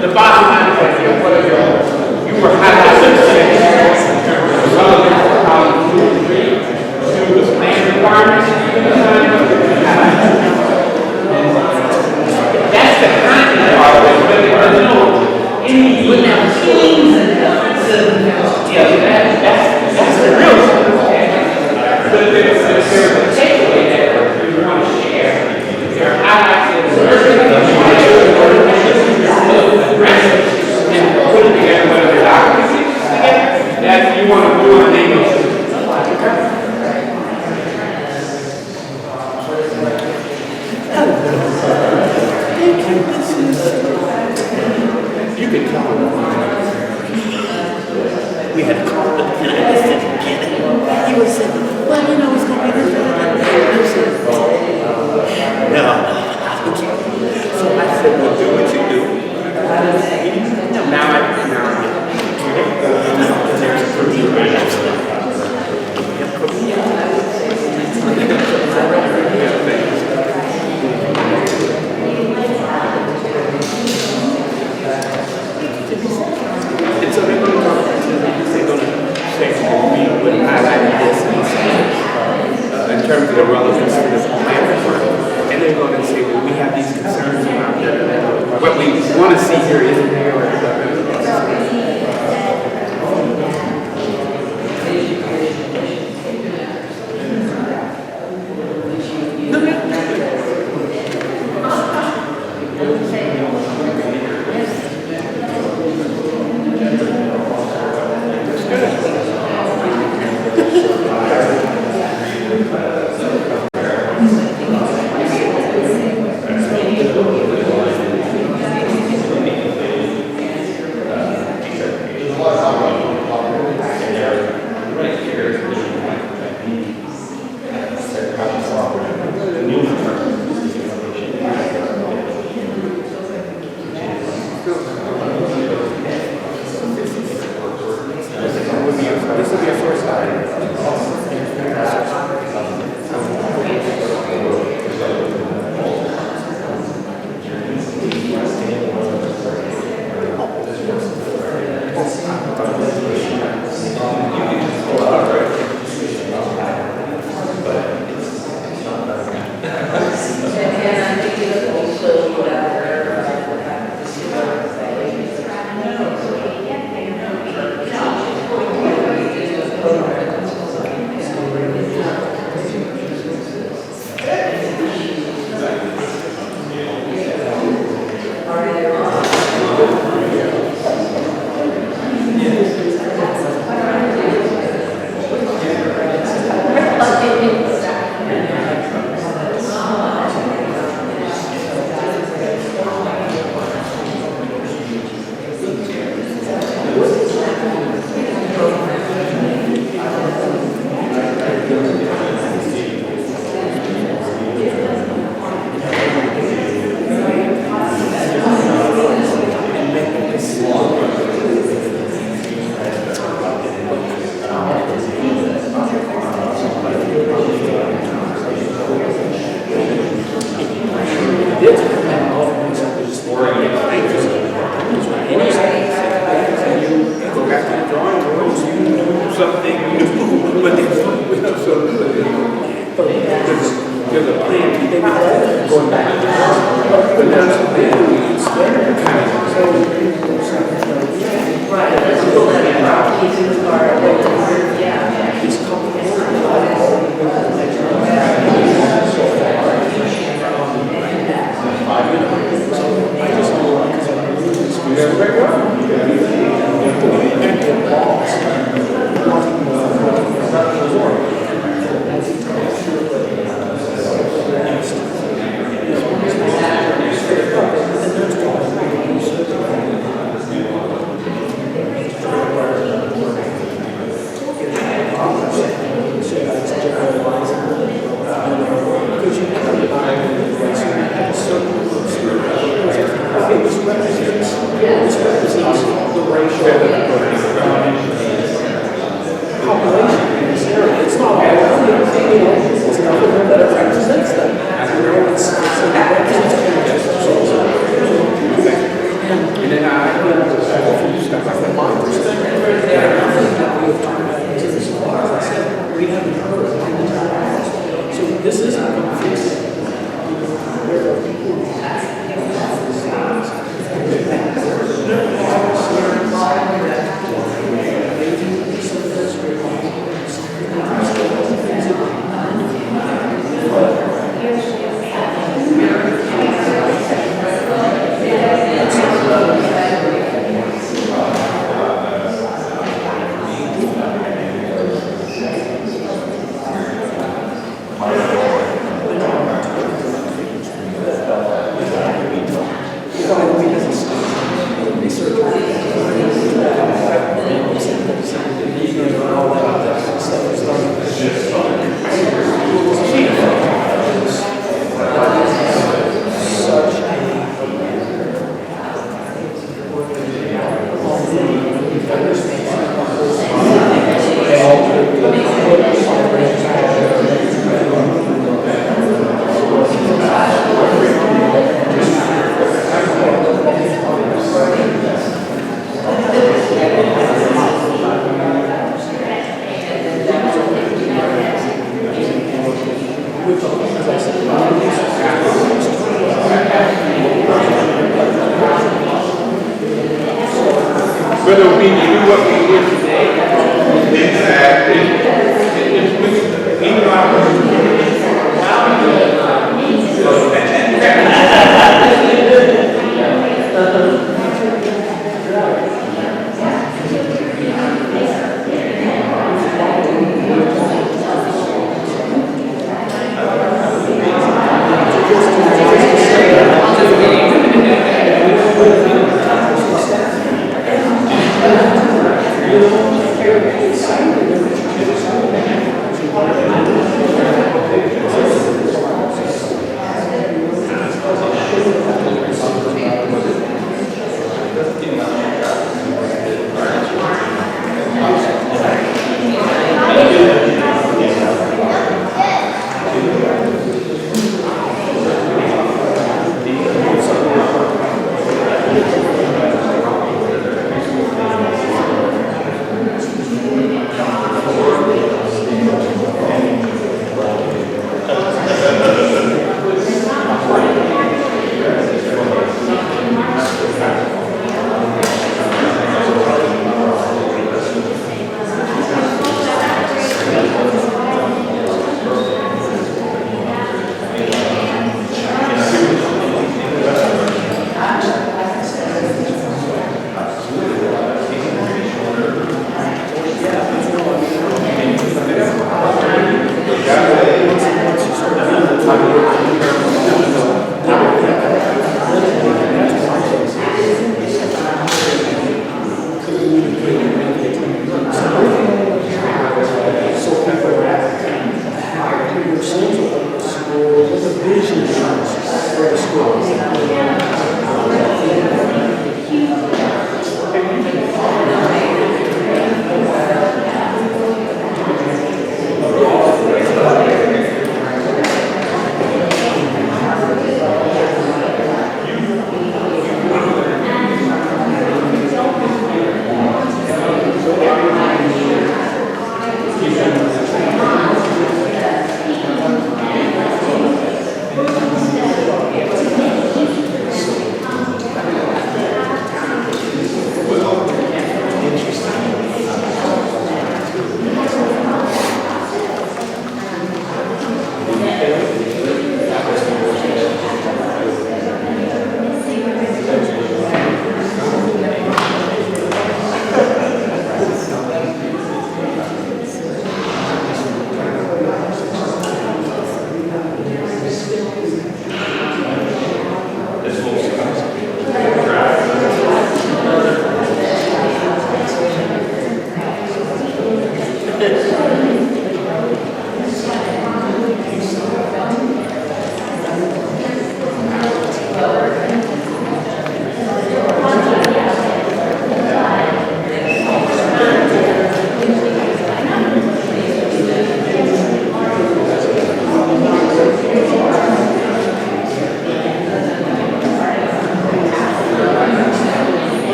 The bottom line is that you were highlighting we had to call it, and I just didn't get it. He was saying, well, you know, it's going to be this, and I said, no, so I said, well, do what you do. Now I there's and so they're going to talk to they're going to say, we would highlight this in terms of the relevance to this plan work. And they're going to say, well, we have these concerns about that. What we want to see here isn't there. Yes.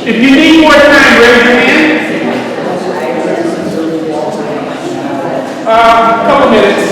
If you need more time, raise your hand. A couple minutes.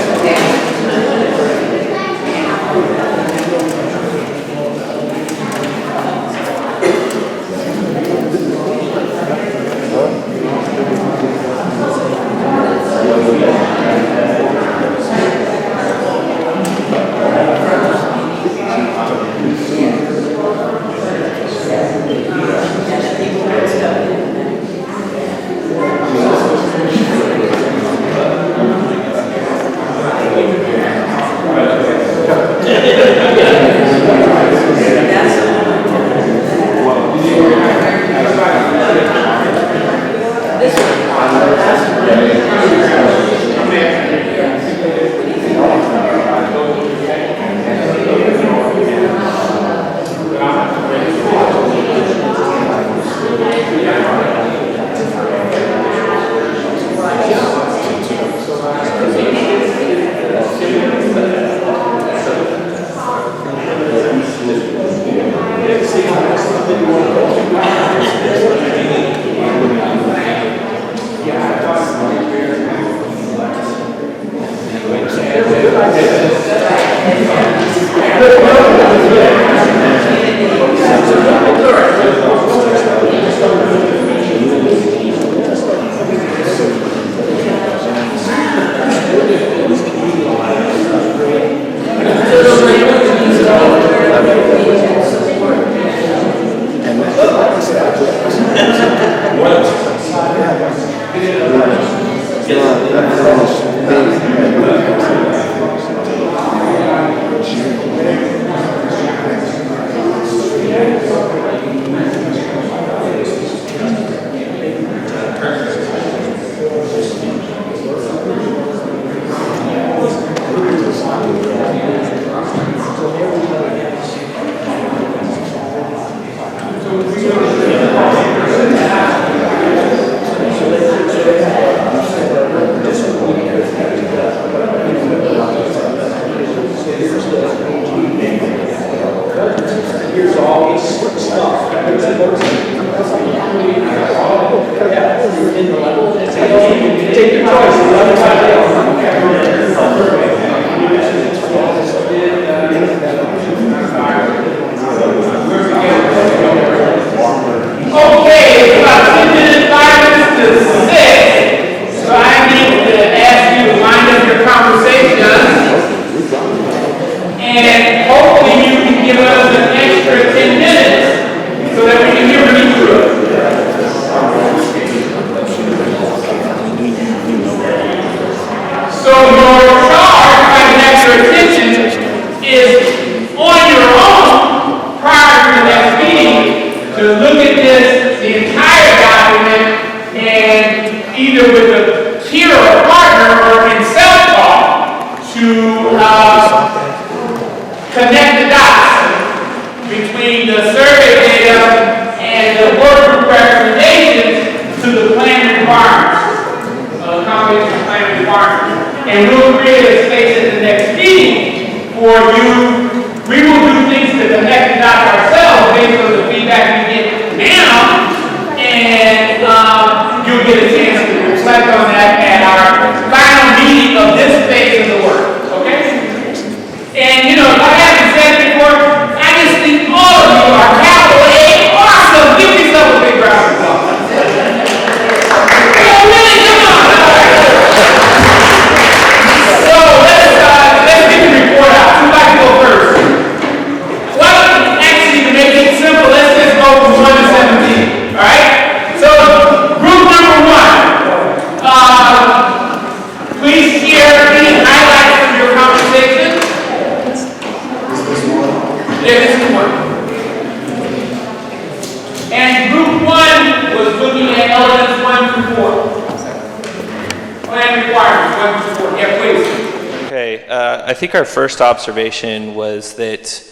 I think our first observation was that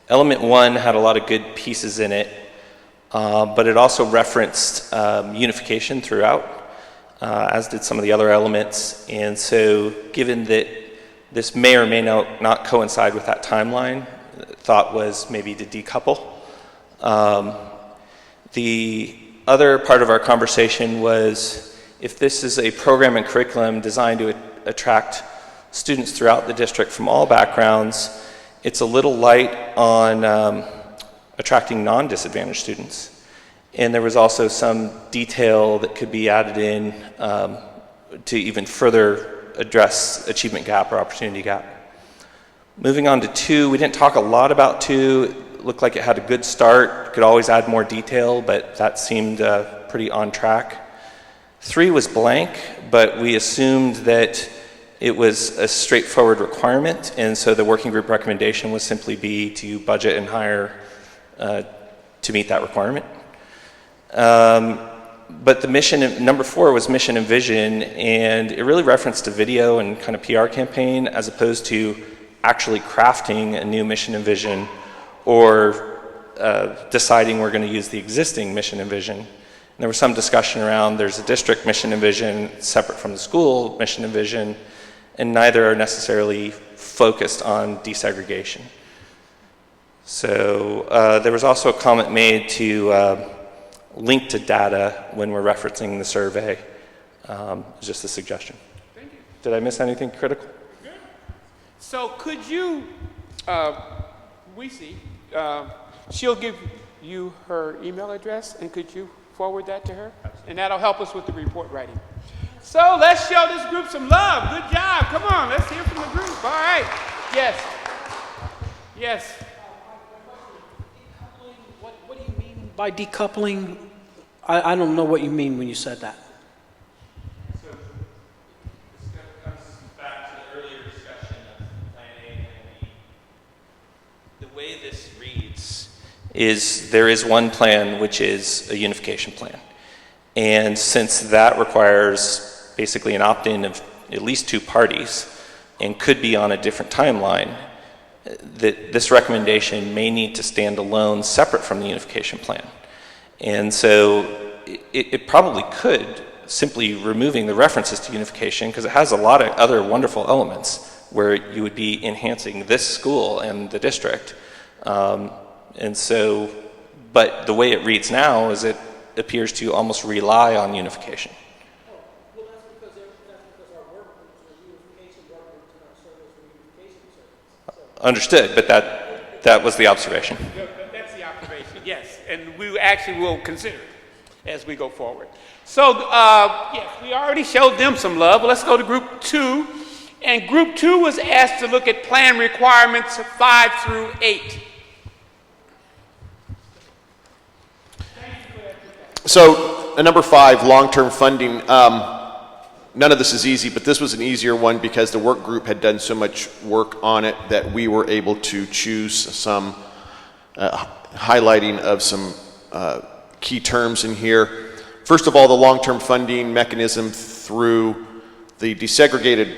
element 1 had a lot of good pieces in it, but it also referenced unification throughout, as did some of the other elements. And so given that this may or may not coincide with that timeline, the thought was maybe to decouple. The other part of our conversation was if this is a program and curriculum designed to attract students throughout the district from all backgrounds, it's a little light on attracting non-disadvantaged students. And there was also some detail that could be added in to even further address achievement gap or opportunity gap. Moving on to 2, we didn't talk a lot about 2. It looked like it had a good start, could always add more detail, but that seemed pretty on track. 3 was blank, but we assumed that it was a straightforward requirement, and so the working group recommendation would simply be to budget and hire to meet that requirement. But the mission, number 4 was mission and vision, and it really referenced a video and kind of PR campaign as opposed to actually crafting a new mission and vision or deciding we're going to use the existing mission and vision. And there was some discussion around there's a district mission and vision separate from the school mission and vision, and neither are necessarily focused on desegregation. So there was also a comment made to link to data when we're referencing the survey. It's just a suggestion. Thank you. Did I miss anything critical? Good. So could you, she'll give you her email address, and could you forward that to her? And that'll help us with the report writing. So let's show this group some love. Good job. Come on, let's hear from the group. All right. Yes. Yes. What do you mean by decoupling? I don't know what you mean when you said that. So this comes back to the earlier discussion of planning, and the way this reads is there is one plan which is a unification plan. And since that requires basically an opt-in of at least 2 parties and could be on a different timeline, that this recommendation may need to stand alone separate from the unification plan. And so it probably could, simply removing the references to unification, because it has a lot of other wonderful elements where you would be enhancing this school and the district. And so, but the way it reads now is it appears to almost rely on unification. Well, that's because our work groups are unification work groups and our surveys are unification surveys. Understood, but that was the observation. That's the observation, yes. And we actually will consider it as we go forward. So, yes, we already showed them some love. Let's go to group 2. And group 2 was asked to look at plan requirements 5 through 8. So, number 5, long-term funding. None of this is easy, but this was an easier one because the work group had done so much work on it that we were able to choose some highlighting of some key terms in here. First of all, the long-term funding mechanism through the desegregated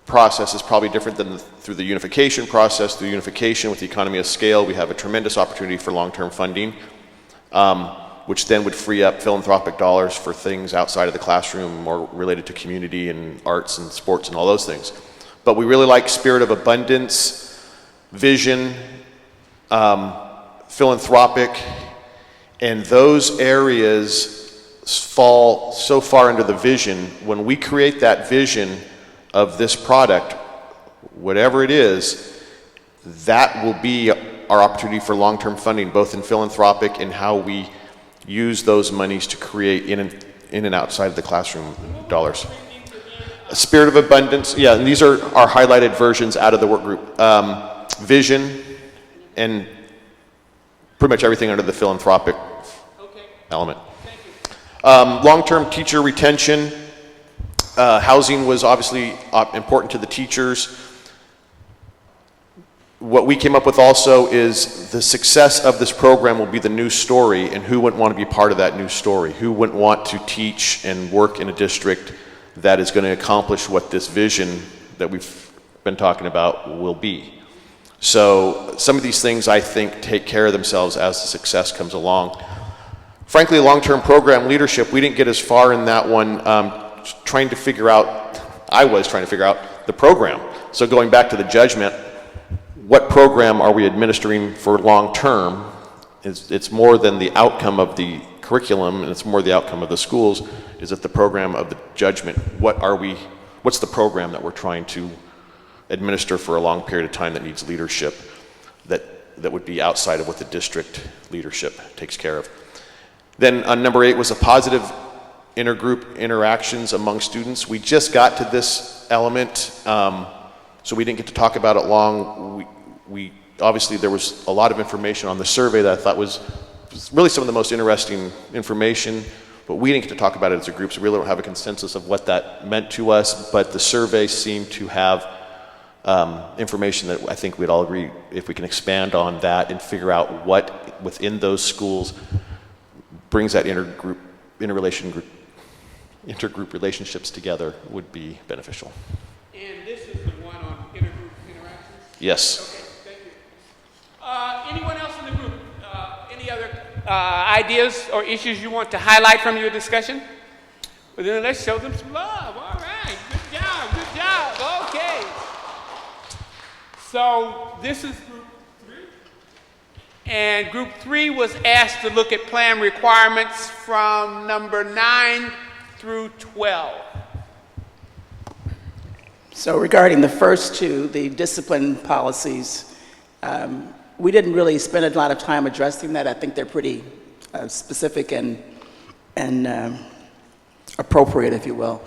process is probably different than through the unification process. Through unification with the economy of scale, we have a tremendous opportunity for long-term funding, which then would free up philanthropic dollars for things outside of the classroom, more related to community and arts and sports and all those things. But we really like spirit of abundance, vision, philanthropic, and those areas fall so far into the vision. When we create that vision of this product, whatever it is, that will be our opportunity for long-term funding, both in philanthropic and how we use those monies to create in and outside of the classroom dollars. A spirit of abundance, yeah, and these are our highlighted versions out of the work group. Vision, and pretty much everything under the philanthropic element. Long-term teacher retention. Housing was obviously important to the teachers. What we came up with also is the success of this program will be the news story, and who wouldn't want to be part of that news story? Who wouldn't want to teach and work in a district that is going to accomplish what this vision that we've been talking about will be? So some of these things I think take care of themselves as the success comes along. Frankly, long-term program leadership, we didn't get as far in that one. I was trying to figure out the program. So going back to the judgment, what program are we administering for long term? it's more than the outcome of the curriculum, and it's more the outcome of the schools, is that the program of the judgment, what's the program that we're trying to administer for a long period of time that needs leadership that would be outside of what the district leadership takes care of. Then on number 8 was a positive intergroup interactions among students. We just got to this element, so we didn't get to talk about it long. We obviously there was a lot of information on the survey that I thought was really some of the most interesting information, but we didn't get to talk about it as a group, so we really don't have a consensus of what that meant to us, but the survey seemed to have information that I think we'd all agree, if we can expand on that and figure out what within those schools brings that intergroup relationships together, would be beneficial. And this is the one on intergroup interactions? Yes. Okay, thank you. Anyone else in the group? Any other ideas or issues you want to highlight from your discussion? Well, then let's show them some love. All right, good job, good job. Okay. So this is group 3. And group 3 was asked to look at plan requirements from number 9 through 12. So regarding the first two, the discipline policies, we didn't really spend a lot of time addressing that. I think they're pretty specific and appropriate, if you will.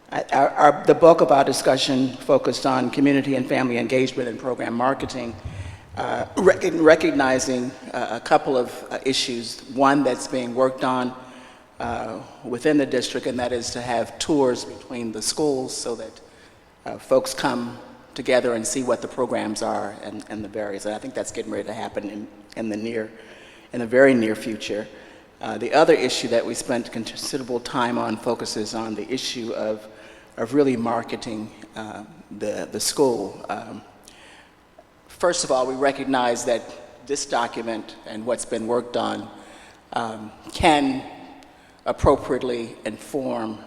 The bulk of our discussion focused on community and family engagement and program marketing, recognizing a couple of issues. One that's being worked on within the district, and that is to have tours between the schools so that folks come together and see what the programs are and the various. And I think that's getting ready to happen in the very near future. The other issue that we spent considerable time on focuses on the issue of really marketing the school. First of all, we recognize that this document and what's been worked on can appropriately inform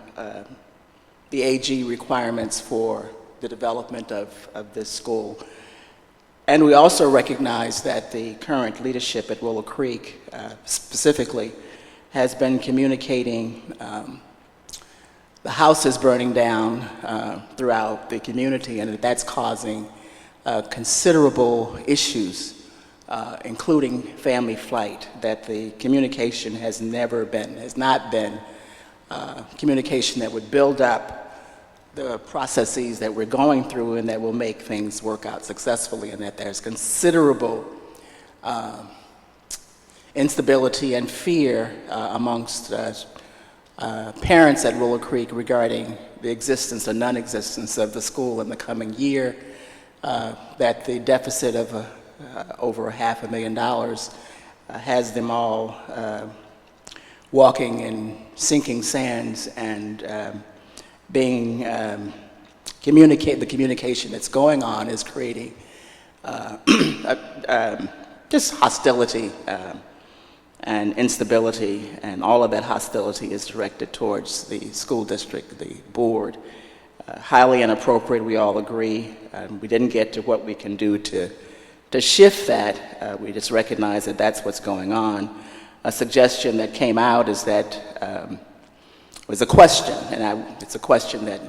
the AG requirements for the development of this school. And we also recognize that the current leadership at Willow Creek specifically has been communicating the house is burning down throughout the community, and that's causing considerable issues, including family flight, that the communication has not been communication that would build up the processes that we're going through and that will make things work out successfully, and that there's considerable instability and fear amongst parents at Willow Creek regarding the existence or non-existence of the school in the coming year, that the deficit of over $500,000 has them all walking in sinking sands and being the communication that's going on is creating just hostility and instability, and all of that hostility is directed towards the school district, the board. Highly inappropriate, we all agree. We didn't get to what we can do to shift that. We just recognize that that's what's going on. A suggestion that came out is that was a question, and it's a question that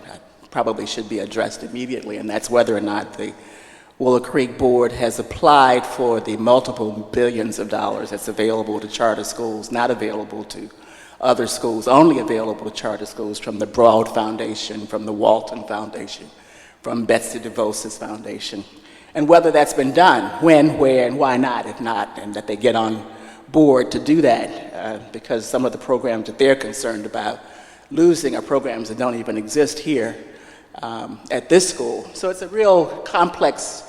probably should be addressed immediately, and that's whether or not the Willow Creek Board has applied for the multiple billions of dollars that's available to charter schools, not available to other schools, only available to charter schools, from the Broad Foundation, from the Walton Foundation, from Betsy DeVos' Foundation, and whether that's been done, when, where, and why not, if not, and that they get on board to do that, because some of the programs that they're concerned about losing are programs that don't even exist here at this school. So it's a real complex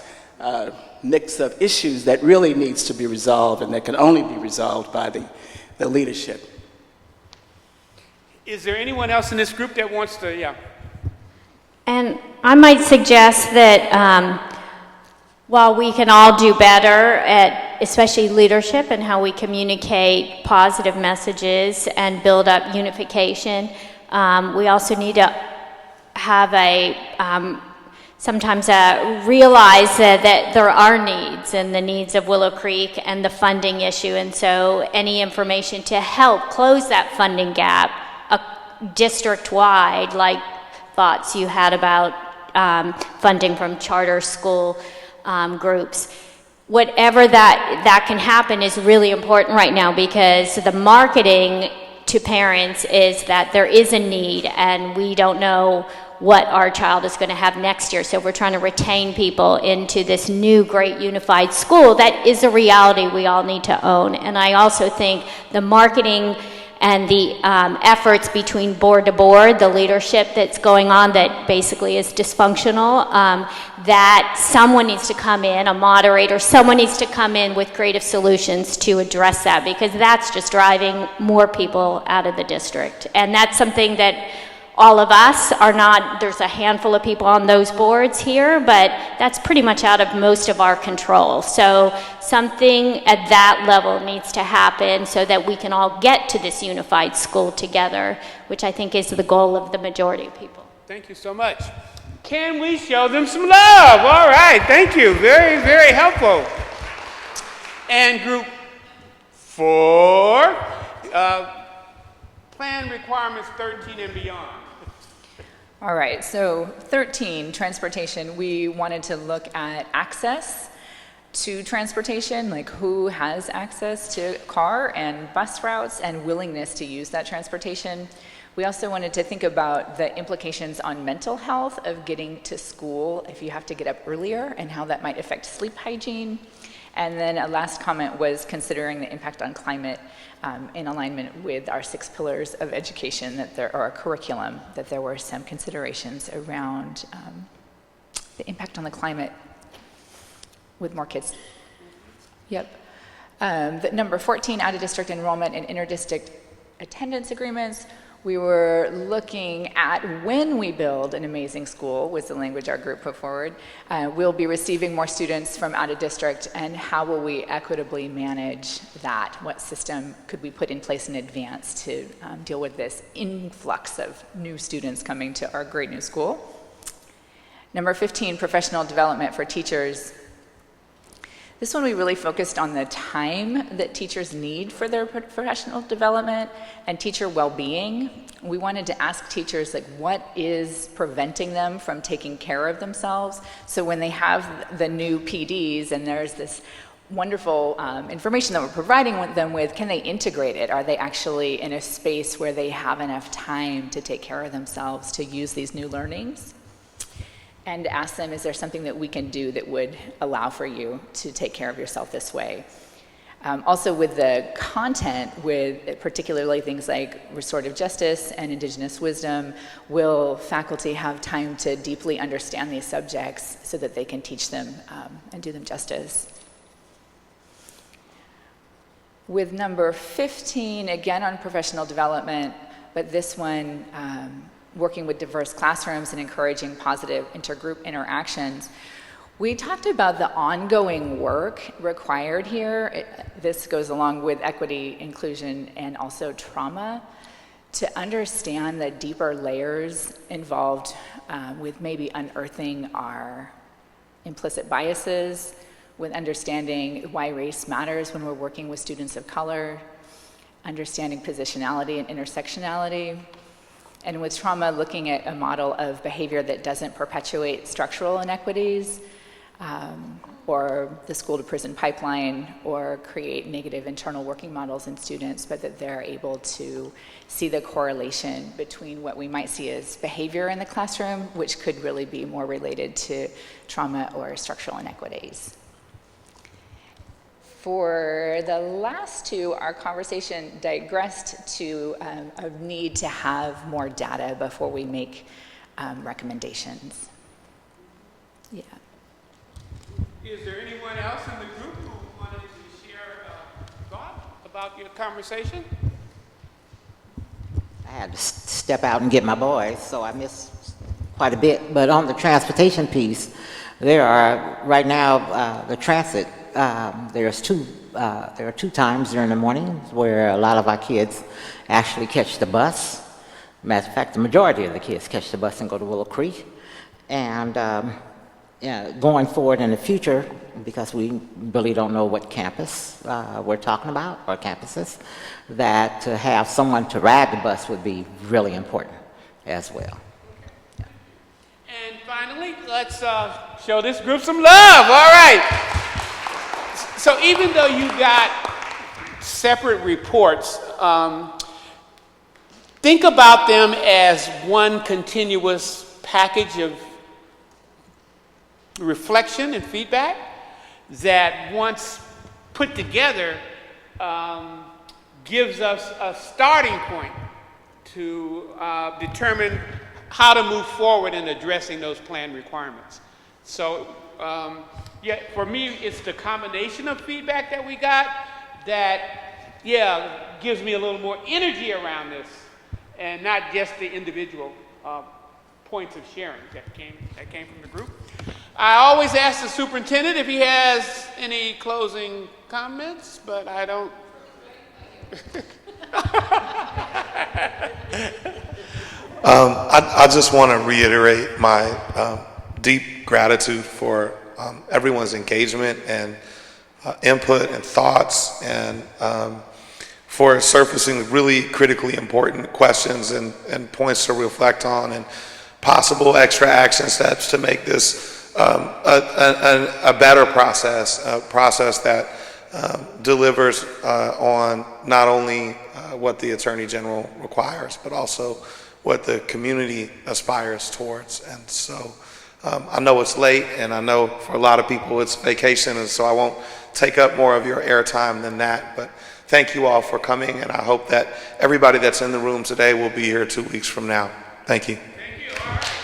mix of issues that really needs to be resolved, and that can only be resolved by the leadership. Is there anyone else in this group that wants to, yeah? And I might suggest that while we can all do better at especially leadership and how we communicate positive messages and build up unification, we also need to have a sometimes realize that there are needs, and the needs of Willow Creek and the funding issue. And so any information to help close that funding gap district-wide, like thoughts you had about funding from charter school groups, whatever that can happen is really important right now, because the marketing to parents is that there is a need and we don't know what our child is going to have next year. So we're trying to retain people into this new great unified school that is a reality we all need to own. And I also think the marketing and the efforts between board to board, the leadership that's going on that basically is dysfunctional, that someone needs to come in, a moderator, someone needs to come in with creative solutions to address that, because that's just driving more people out of the district. And that's something that all of us are not, there's a handful of people on those boards here, but that's pretty much out of most of our control. So something at that level needs to happen so that we can all get to this unified school together, which I think is the goal of the majority of people. Thank you so much. Can we show them some love? All right, thank you. Very, very helpful. And group 4, plan requirements 13 and beyond. All right, so 13, transportation. We wanted to look at access to transportation, like who has access to car and bus routes and willingness to use that transportation. We also wanted to think about the implications on mental health of getting to school if you have to get up earlier and how that might affect sleep hygiene. And then a last comment was considering the impact on climate in alignment with our 6 pillars of education, that there are a curriculum, that there were some considerations around the impact on the climate with more kids. Yep. The number 14, out-of-district enrollment and inter-district attendance agreements. We were looking at when we build an amazing school, was the language our group put forward. We'll be receiving more students from out of district, and how will we equitably manage that? What system could we put in place in advance to deal with this influx of new students coming to our great new school? Number 15, professional development for teachers. This one we really focused on the time that teachers need for their professional development and teacher well-being. We wanted to ask teachers, like, what is preventing them from taking care of themselves? So when they have the new PDs and there's this wonderful information that we're providing them with, can they integrate it? Are they actually in a space where they have enough time to take care of themselves to use these new learnings? And ask them, is there something that we can do that would allow for you to take care of yourself this way? Also with the content, with particularly things like restorative justice and indigenous wisdom, will faculty have time to deeply understand these subjects so that they can teach them and do them justice? With number 15, again on professional development, but this one, working with diverse classrooms and encouraging positive intergroup interactions. We talked about the ongoing work required here. This goes along with equity, inclusion, and also trauma, to understand the deeper layers involved with maybe unearthing our implicit biases, with understanding why race matters when we're working with students of color, understanding positionality and intersectionality, and with trauma, looking at a model of behavior that doesn't perpetuate structural inequities, or the school to prison pipeline, or create negative internal working models in students, but that they're able to see the correlation between what we might see as behavior in the classroom, which could really be more related to trauma or structural inequities. For the last two, our conversation digressed to a need to have more data before we make recommendations. Yeah. Is there anyone else in the group who wanted to share a thought about your conversation? I had to step out and get my boys, so I missed quite a bit. But on the transportation piece, there are, right now, the transit, there are 2 times during the morning where a lot of our kids actually catch the bus. Matter of fact, the majority of the kids catch the bus and go to Willow Creek. And going forward in the future, because we really don't know what campus we're talking about, or campuses, that to have someone to ride the bus would be really important as well. And finally, let's show this group some love. All right. So even though you got separate reports, think about them as one continuous package of reflection and feedback that, once put together, gives us a starting point to determine how to move forward in addressing those plan requirements. So, yeah, for me, it's the combination of feedback that we got that, yeah, gives me a little more energy around this, and not just the individual points of sharing that came from the group. I always ask the superintendent if he has any closing comments, but I don't. I just want to reiterate my deep gratitude for everyone's engagement and input and thoughts, and for surfacing really critically important questions and points to reflect on, and possible extra action steps to make this a better process, a process that delivers on not only what the Attorney General requires, but also what the community aspires towards. And so I know it's late, and I know for a lot of people it's vacation, and so I won't take up more of your airtime than that. But thank you all for coming, and I hope that everybody that's in the room today will be here 2 weeks from now. Thank you. Thank you. All right.